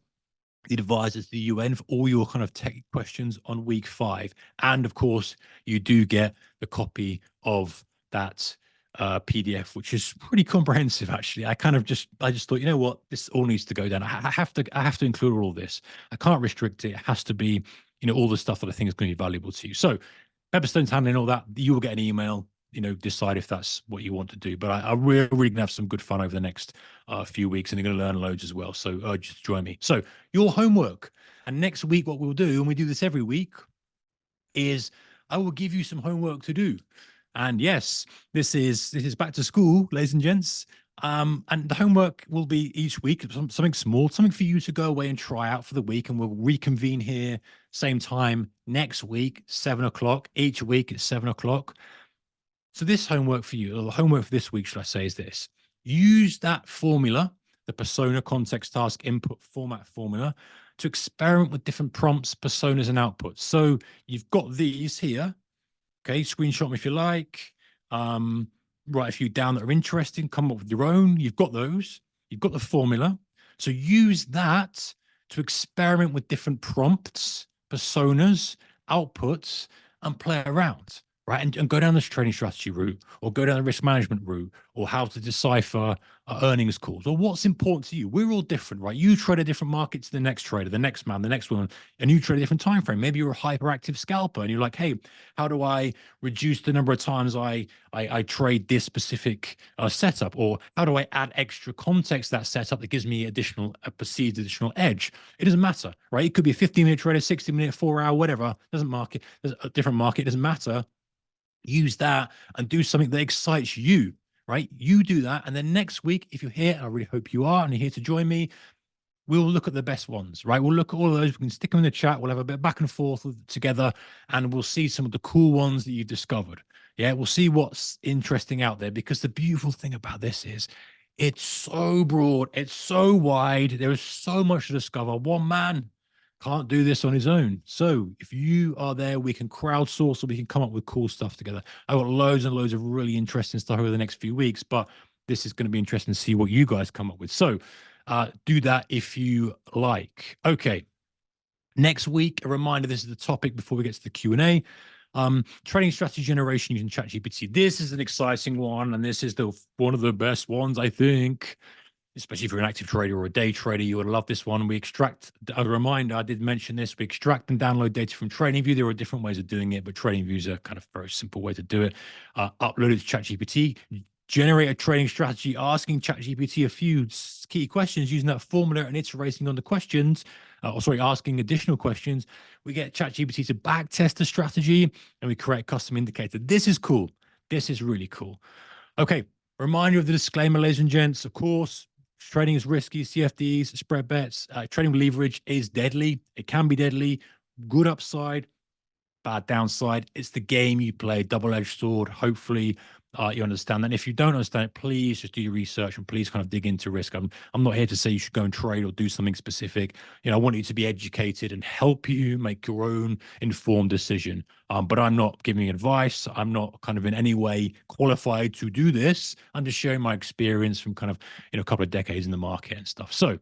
the advisors to the UN, for all your kind of tech questions on week 5. And of course, you do get the copy of that PDF, which is pretty comprehensive. Actually, I just thought, what, this all needs to go down. I have to include all this. I can't restrict it. It has to be, all the stuff that I think is going to be valuable to you. So Pepperstone's handling all that. You will get an email. Decide if that's what you want to do. But I really going to have some good fun over the next few weeks, and you're going to learn loads as well. So urge you to join me. So your homework, and next week what we'll do, and we do this every week, is I will give you some homework to do. And yes, this is back to school, ladies and gents. And the homework will be each week something small, something for you to go away and try out for the week. And we'll reconvene here same time next week, 7 o'clock. Each week at 7 o'clock. So this homework for you, or the homework for this week, should I say, is this: use that formula, the persona, context, task, input, format formula, to experiment with different prompts, personas, and outputs. So you've got these here. Okay, screenshot them if you like. Write a few down that are interesting. Come up with your own. You've got those. You've got the formula. So use that to experiment with different prompts, personas, outputs, and play around, right? And go down this trading strategy route, or go down the risk management route, or how to decipher earnings calls, or what's important to you. We're all different, right? You trade a different market to the next trader, the next man, the next woman, and you trade a different time frame. Maybe you're a hyperactive scalper, and you're like, hey, how do I reduce the number of times I trade this specific setup, or how do I add extra context to that setup that gives me a perceived additional edge? It doesn't matter, right? It could be a 15-minute trader, 60-minute, 4-hour, whatever. Doesn't market. There's a different market. It doesn't matter. Use that and do something that excites you, right? You do that. And then next week, if you're here, and I really hope you are, and you're here to join me, we'll look at the best ones, right? We'll look at all of those. We can stick them in the chat. We'll have a bit back and forth together, and we'll see some of the cool ones that you've discovered. Yeah, we'll see what's interesting out there, because the beautiful thing about this is it's so broad, it's so wide. There is so much to discover. One man can't do this on his own. So if you are there, we can crowdsource, or we can come up with cool stuff together. I've got loads and loads of really interesting stuff over the next few weeks, but this is going to be interesting to see what you guys come up with. So do that if you like. Okay. Next week, a reminder, this is the topic before we get to the Q&A. Trading strategy generation using ChatGPT. This is an exciting one, and this is one of the best ones, I think. Especially if you're an active trader or a day trader, you would love this one. We extract, a reminder, I did mention this, we extract and download data from TradingView. There are different ways of doing it, but TradingView is a kind of very simple way to do it. Upload it to ChatGPT, generate a trading strategy, asking ChatGPT a few key questions using that formula and iterating on the questions, asking additional questions. We get ChatGPT to back test the strategy, and we create a custom indicator. This is cool. This is really cool. Okay, reminder of the disclaimer, ladies and gents, of course. Trading is risky, CFDs, spread bets, trading with leverage is deadly. It can be deadly. Good upside, bad downside. It's the game you play, double-edged sword. Hopefully, you understand that. And if you don't understand it, please just do your research and please kind of dig into risk. I'm not here to say you should go and trade or do something specific. I want you to be educated and help you make your own informed decision. But I'm not giving advice. I'm not kind of in any way qualified to do this. I'm just sharing my experience from kind of a couple of decades in the market and stuff. So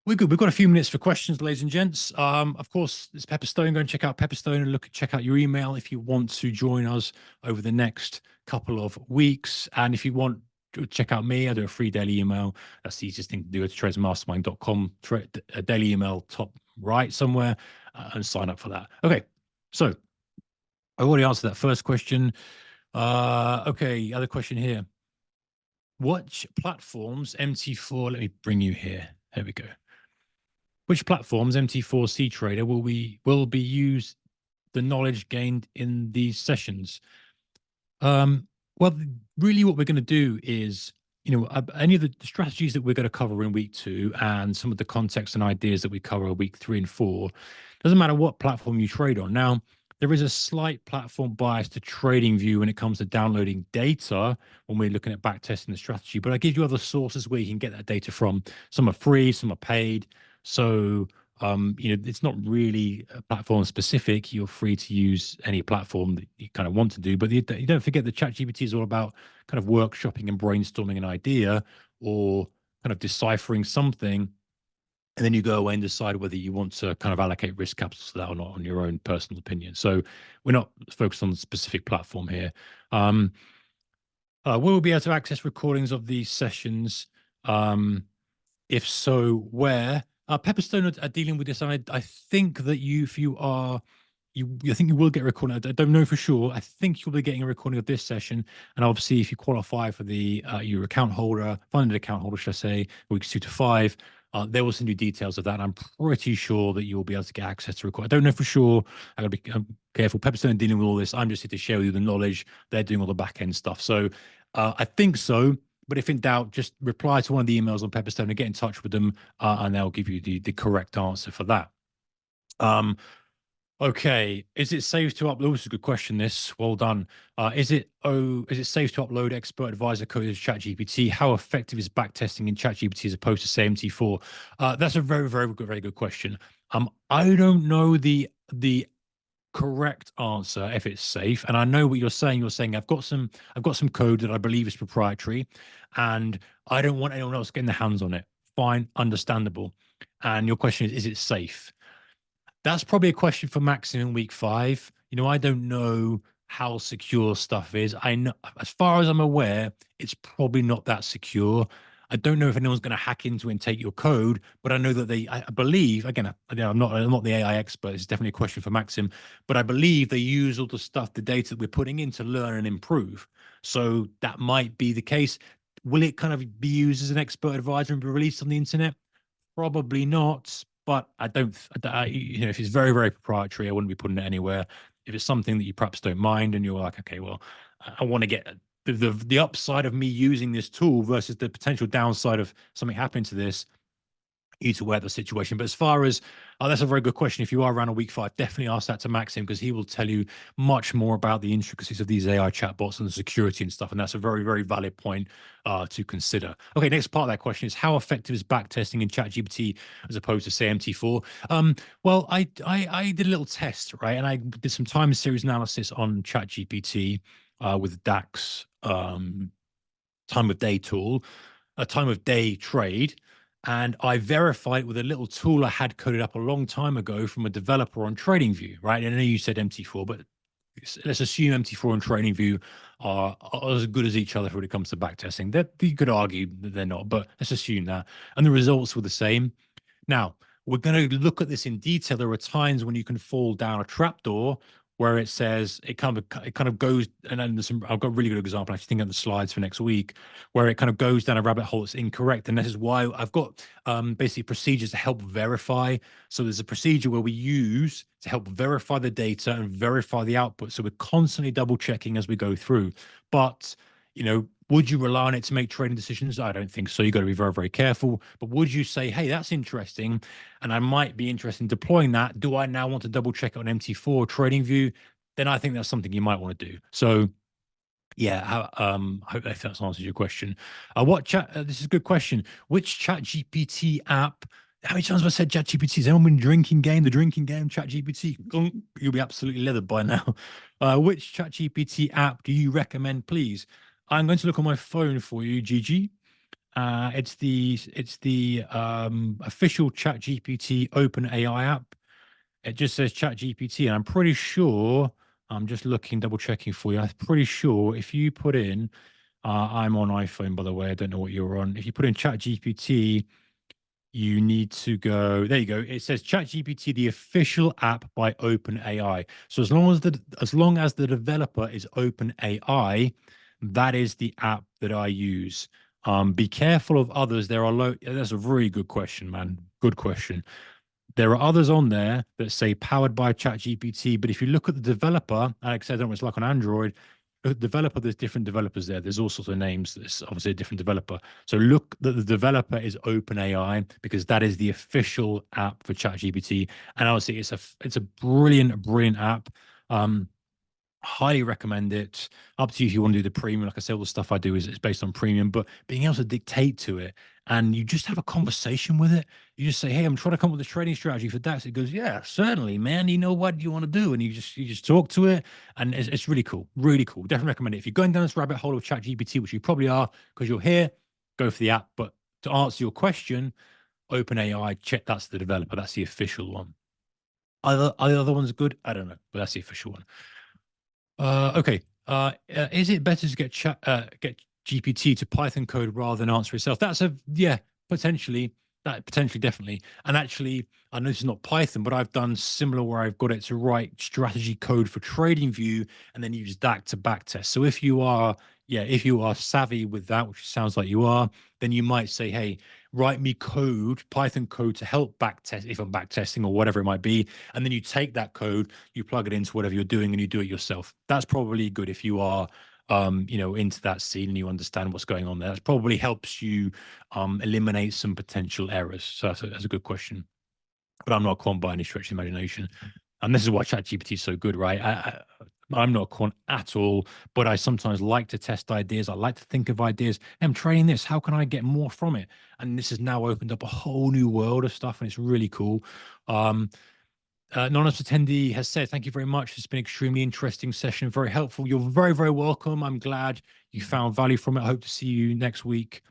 we're good. We've got a few minutes for questions, ladies and gents. Of course, it's Pepperstone. Go and check out Pepperstone and check out your email if you want to join us over the next couple of weeks. And if you want to check out me, I do a free daily email. That's the easiest thing to do. It's tradersmastermind.com, a daily email top right somewhere, and sign up for that. Okay, so I already answered that first question. Okay, other question here. Which platforms MT4? Let me bring you here. There we go. Which platforms MT4 C Trader will be used the knowledge gained in these sessions? Well, really, what we're going to do is, any of the strategies that we're going to cover in week 2 and some of the context and ideas that we cover in week 3 and 4, doesn't matter what platform you trade on. Now, there is a slight platform bias to TradingView when it comes to downloading data when we're looking at backtesting the strategy, but I give you other sources where you can get that data from. Some are free, some are paid. So, it's not really platform specific. You're free to use any platform that you kind of want to do, but you don't forget that ChatGPT is all about kind of workshopping and brainstorming an idea or kind of deciphering something. And then you go away and decide whether you want to kind of allocate risk capital to that or not on your own personal opinion. So we're not focused on a specific platform here. Will we be able to access recordings of these sessions? If so, where? Pepperstone are dealing with this. I think that if you are, I think you will get a recording. I don't know for sure. I think you'll be getting a recording of this session. And obviously, if you qualify for the your account holder, funded account holder, should I say, weeks 2 to 5, they will send you details of that. And I'm pretty sure that you will be able to get access to record. I don't know for sure. I got to be careful. Pepperstone are dealing with all this. I'm just here to share with you the knowledge. They're doing all the back end stuff. So I think so. But if in doubt, just reply to one of the emails on Pepperstone and get in touch with them, and they'll give you the correct answer for that. Okay, is it safe to upload? This is a good question. This, well done. Is it safe to upload expert advisor code to ChatGPT? How effective is backtesting in ChatGPT as opposed to say MT4? That's a very good question. I don't know the correct answer if it's safe, and I know what you're saying. You're saying I've got some code that I believe is proprietary, and I don't want anyone else getting their hands on it. Fine, understandable. And your question is it safe? That's probably a question for Maxim in week 5. I don't know how secure stuff is. I know, as far as I'm aware, it's probably not that secure. I don't know if anyone's going to hack into it and take your code, but I know that I believe, again, I'm not the AI expert. It's definitely a question for Maxim, but I believe they use all the stuff, the data that we're putting in to learn and improve. So that might be the case. Will it kind of be used as an expert advisor and be released on the internet? Probably not, but I don't, if it's very proprietary, I wouldn't be putting it anywhere. If it's something that you perhaps don't mind and you're like, okay, well, I want to get the upside of me using this tool versus the potential downside of something happening to this, you to wear the situation. But as far as that's a very good question. If you are around a week 5, definitely ask that to Maxim because he will tell you much more about the intricacies of these AI chatbots and the security and stuff. And that's a very valid point to consider. Okay, next part of that question is how effective is backtesting in ChatGPT as opposed to say MT4? Well, I did a little test, right, and I did some time series analysis on ChatGPT with DAX time of day tool, a time of day trade. And I verified it with a little tool I had coded up a long time ago from a developer on TradingView, right? And I know you said MT4, but let's assume MT4 and TradingView are as good as each other when it comes to backtesting. That you could argue that they're not, but let's assume that. And the results were the same. Now, we're going to look at this in detail. There are times when you can fall down a trapdoor where it says it kind of goes, and then I've got a really good example. I think on the slides for next week, where it kind of goes down a rabbit hole that's incorrect. And this is why I've got basically procedures to help verify. So there's a procedure where we use to help verify the data and verify the output. So we're constantly double checking as we go through. But would you rely on it to make trading decisions? I don't think so. You got to be very careful. But would you say, hey, that's interesting, and I might be interested in deploying that? Do I now want to double check it on MT4 TradingView? Then I think that's something you might want to do. So Yeah, I hope that answers your question. What chat? This is a good question. Which Chat GPT app? How many times have I said Chat GPT? Has anyone been drinking game? The drinking game, Chat GPT. You'll be absolutely leathered by now. Which Chat GPT app do you recommend, please? I'm going to look on my phone for you, Gigi. It's the official Chat GPT Open AI app. It just says Chat GPT, and I'm pretty sure. I'm just looking, double checking for you. I'm pretty sure if you put in, I'm on iPhone, by the way. I don't know what you're on. If you put in Chat GPT, you need to go. There you go. It says Chat GPT, the official app by OpenAI. So as long as the developer is OpenAI, that is the app that I use. Be careful of others. There are That's a really good question, man. Good question. There are others on there that say powered by ChatGPT, but if you look at the developer, Alex said, I don't know what it's like on Android. The developer, there's different developers there. There's all sorts of names. It's obviously a different developer. So look that the developer is OpenAI because that is the official app for ChatGPT. And obviously, it's a brilliant, brilliant app. Um, Highly recommend it. Up to you if you want to do the premium. Like I said, all the stuff I do is based on premium, but being able to dictate to it and you just have a conversation with it. You just say, "Hey, I'm trying to come up with a trading strategy for DAX." It goes, "Yeah, certainly, man. You know what you want to do," and you just talk to it, and it's really cool, really cool. Definitely recommend it. If you're going down this rabbit hole of ChatGPT, which you probably are because you're here, go for the app. But to answer your question, OpenAI, check that's the developer. That's the official one. Are the other ones good? I don't know, but that's the official one. Okay. Is it better to get GPT to Python code rather than answer itself? That's a yeah, potentially. That potentially definitely. And actually, I know this is not Python, but I've done similar where I've got it to write strategy code for TradingView and then use that to backtest. So if you are savvy with that, which sounds like you are, then you might say, hey, write me code, Python code to help backtest if I'm backtesting or whatever it might be. And then you take that code, you plug it into whatever you're doing and you do it yourself. That's probably good if you are into that scene and you understand what's going on there. That probably helps you eliminate some potential errors. So that's a good question. But I'm not a quant by any stretch of the imagination. And this is why ChatGPT is so good, right? I'm not a quant at all, but I sometimes like to test ideas. I like to think of ideas. I'm training this. How can I get more from it? And this has now opened up a whole new world of stuff, and it's really cool. Um, Anonymous attendee has said, "Thank you very much. It's been an extremely interesting session, very helpful. You're very, very welcome. I'm glad you found value from it. I hope to see you next week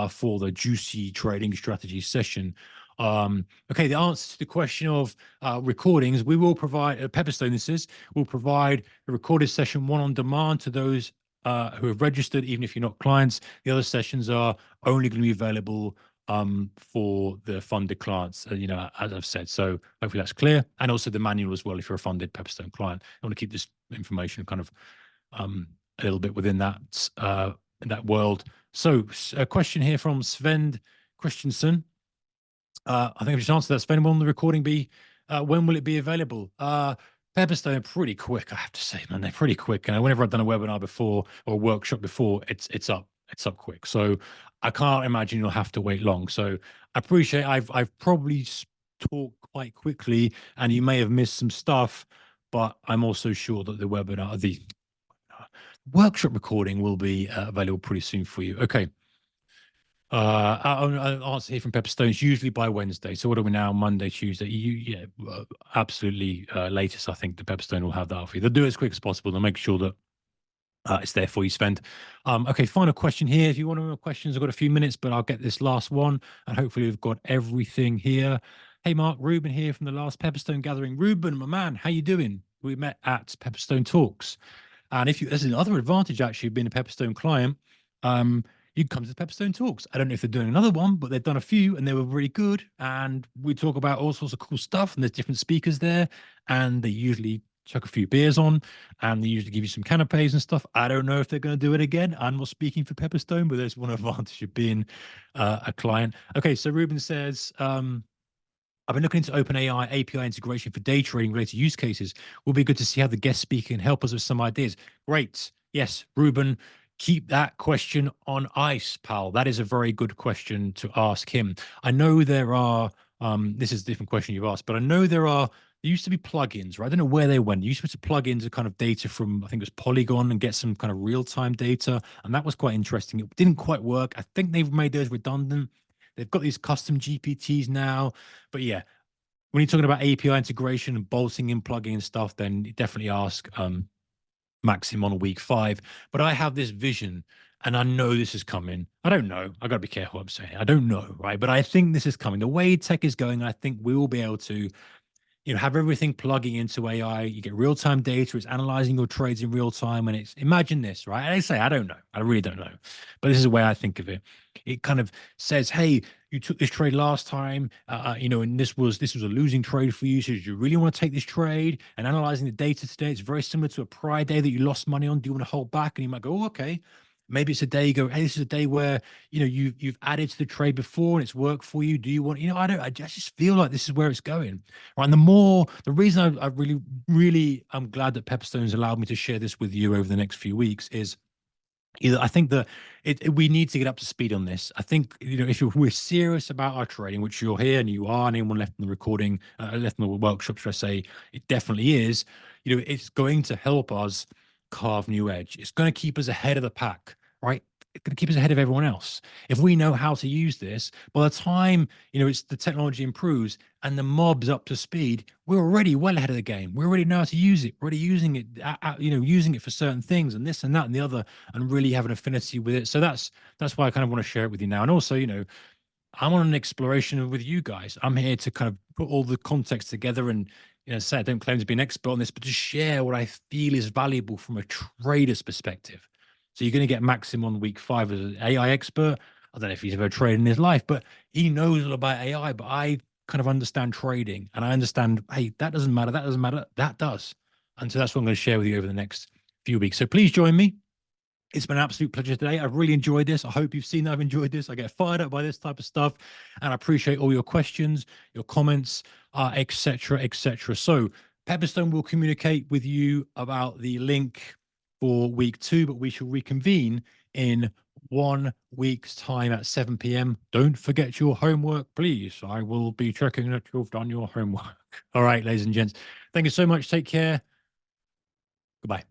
for the juicy trading strategy session." Okay, the answer to the question of recordings, we will provide, Pepperstone this is, will provide a recorded session, one on demand to those who have registered, even if you're not clients. The other sessions are only going to be available for the funded clients, as I've said. So hopefully that's clear. And also the manual as well, if you're a funded Pepperstone client. I want to keep this information kind of a little bit within that world. So a question here from Sven Christensen. I think I've just answered that. Sven, when will the recording be? When will it be available? Pepperstone are pretty quick, I have to say, man. They're pretty quick. And whenever I've done a webinar before or a workshop before, it's up. It's up quick. So I can't imagine you'll have to wait long. So I appreciate I've probably talked quite quickly and you may have missed some stuff, but I'm also sure that the workshop recording will be available pretty soon for you. Okay. I'll answer here from Pepperstone. It's usually by Wednesday. So what are we now? Monday, Tuesday. Absolutely. Latest, I think the Pepperstone will have that for you. They'll do it as quick as possible. They'll make sure that it's there for you, spend. Okay, final question here. If you want more questions, I've got a few minutes, but I'll get this last one, and hopefully we've got everything here. Hey, Mark, Ruben here from the last Pepperstone gathering. Ruben, my man, how you doing? We met at Pepperstone Talks. And if you, there's another advantage actually of being a Pepperstone client. You can come to the Pepperstone Talks. I don't know if they're doing another one, but they've done a few and they were really good. And we talk about all sorts of cool stuff. And there's different speakers there, and they usually chuck a few beers on, and they usually give you some canapes and stuff. I don't know if they're going to do it again. I'm not speaking for Pepperstone, but there's one advantage of being a client. Okay, so Ruben says, I've been looking into OpenAI API integration for day trading related use cases. Will be good to see how the guest speaker can help us with some ideas. Great. Yes, Ruben, keep that question on ice, pal. That is a very good question to ask him. I know there are, this is a different question you've asked, but I know there are there used to be plugins, right? I don't know where they went. You used to plug into kind of data from, I think it was Polygon, and get some kind of real-time data. And that was quite interesting. It didn't quite work. I think they've made those redundant. They've got these custom GPTs now. But yeah, when you're talking about API integration and bolting in, plugging in stuff, then definitely ask Maxim on week 5. But I have this vision, and I know this is coming. I don't know. I got to be careful what I'm saying. I don't know, right? But I think this is coming. The way tech is going, I think we will be able to, have everything plugging into AI. You get real time data. It's analyzing your trades in real time. And it's, imagine this, right? And I say, I don't know. I really don't know. But this is the way I think of it. It kind of says, hey, you took this trade last time, and this was a losing trade for you. So do you really want to take this trade? And analyzing the data today, it's very similar to a prior day that you lost money on. Do you want to hold back? And you might go, oh, okay. Maybe it's a day you go, hey, this is a day where you've added to the trade before and it's worked for you. Do you want, I just feel like this is where it's going. Right. And the reason I really, really I'm glad that Pepperstone's allowed me to share this with you over the next few weeks is either I think that we need to get up to speed on this. I think if we're serious about our trading, which you're here and you are, and anyone left in the recording, left in the workshop, should I say, it definitely is. It's going to help us carve new edge. It's going to keep us ahead of the pack, right? It's going to keep us ahead of everyone else. If we know how to use this, by the time it's the technology improves and the mob's up to speed, we're already well ahead of the game. We already know how to use it. We're already using it, using it for certain things and this and that and the other, and really have an affinity with it. So that's why I kind of want to share it with you now. And also, I'm on an exploration with you guys. I'm here to kind of put all the context together and, say I don't claim to be an expert on this, but to share what I feel is valuable from a trader's perspective. So you're going to get Maxim on week 5 as an AI expert. I don't know if he's ever traded in his life, but he knows all about AI. But I kind of understand trading, and I understand, hey, that doesn't matter. That doesn't matter. That does. And so that's what I'm going to share with you over the next few weeks. So please join me. It's been an absolute pleasure today. I've really enjoyed this. I hope you've seen that I've enjoyed this. I get fired up by this type of stuff, and I appreciate all your questions, your comments, etc., etc. So Pepperstone will communicate with you about the link for week 2, but we shall reconvene in 1 week's time at 7 p.m. Don't forget your homework, please. I will be checking that you've done your homework. All right, ladies and gents. Thank you so much. Take care. Goodbye.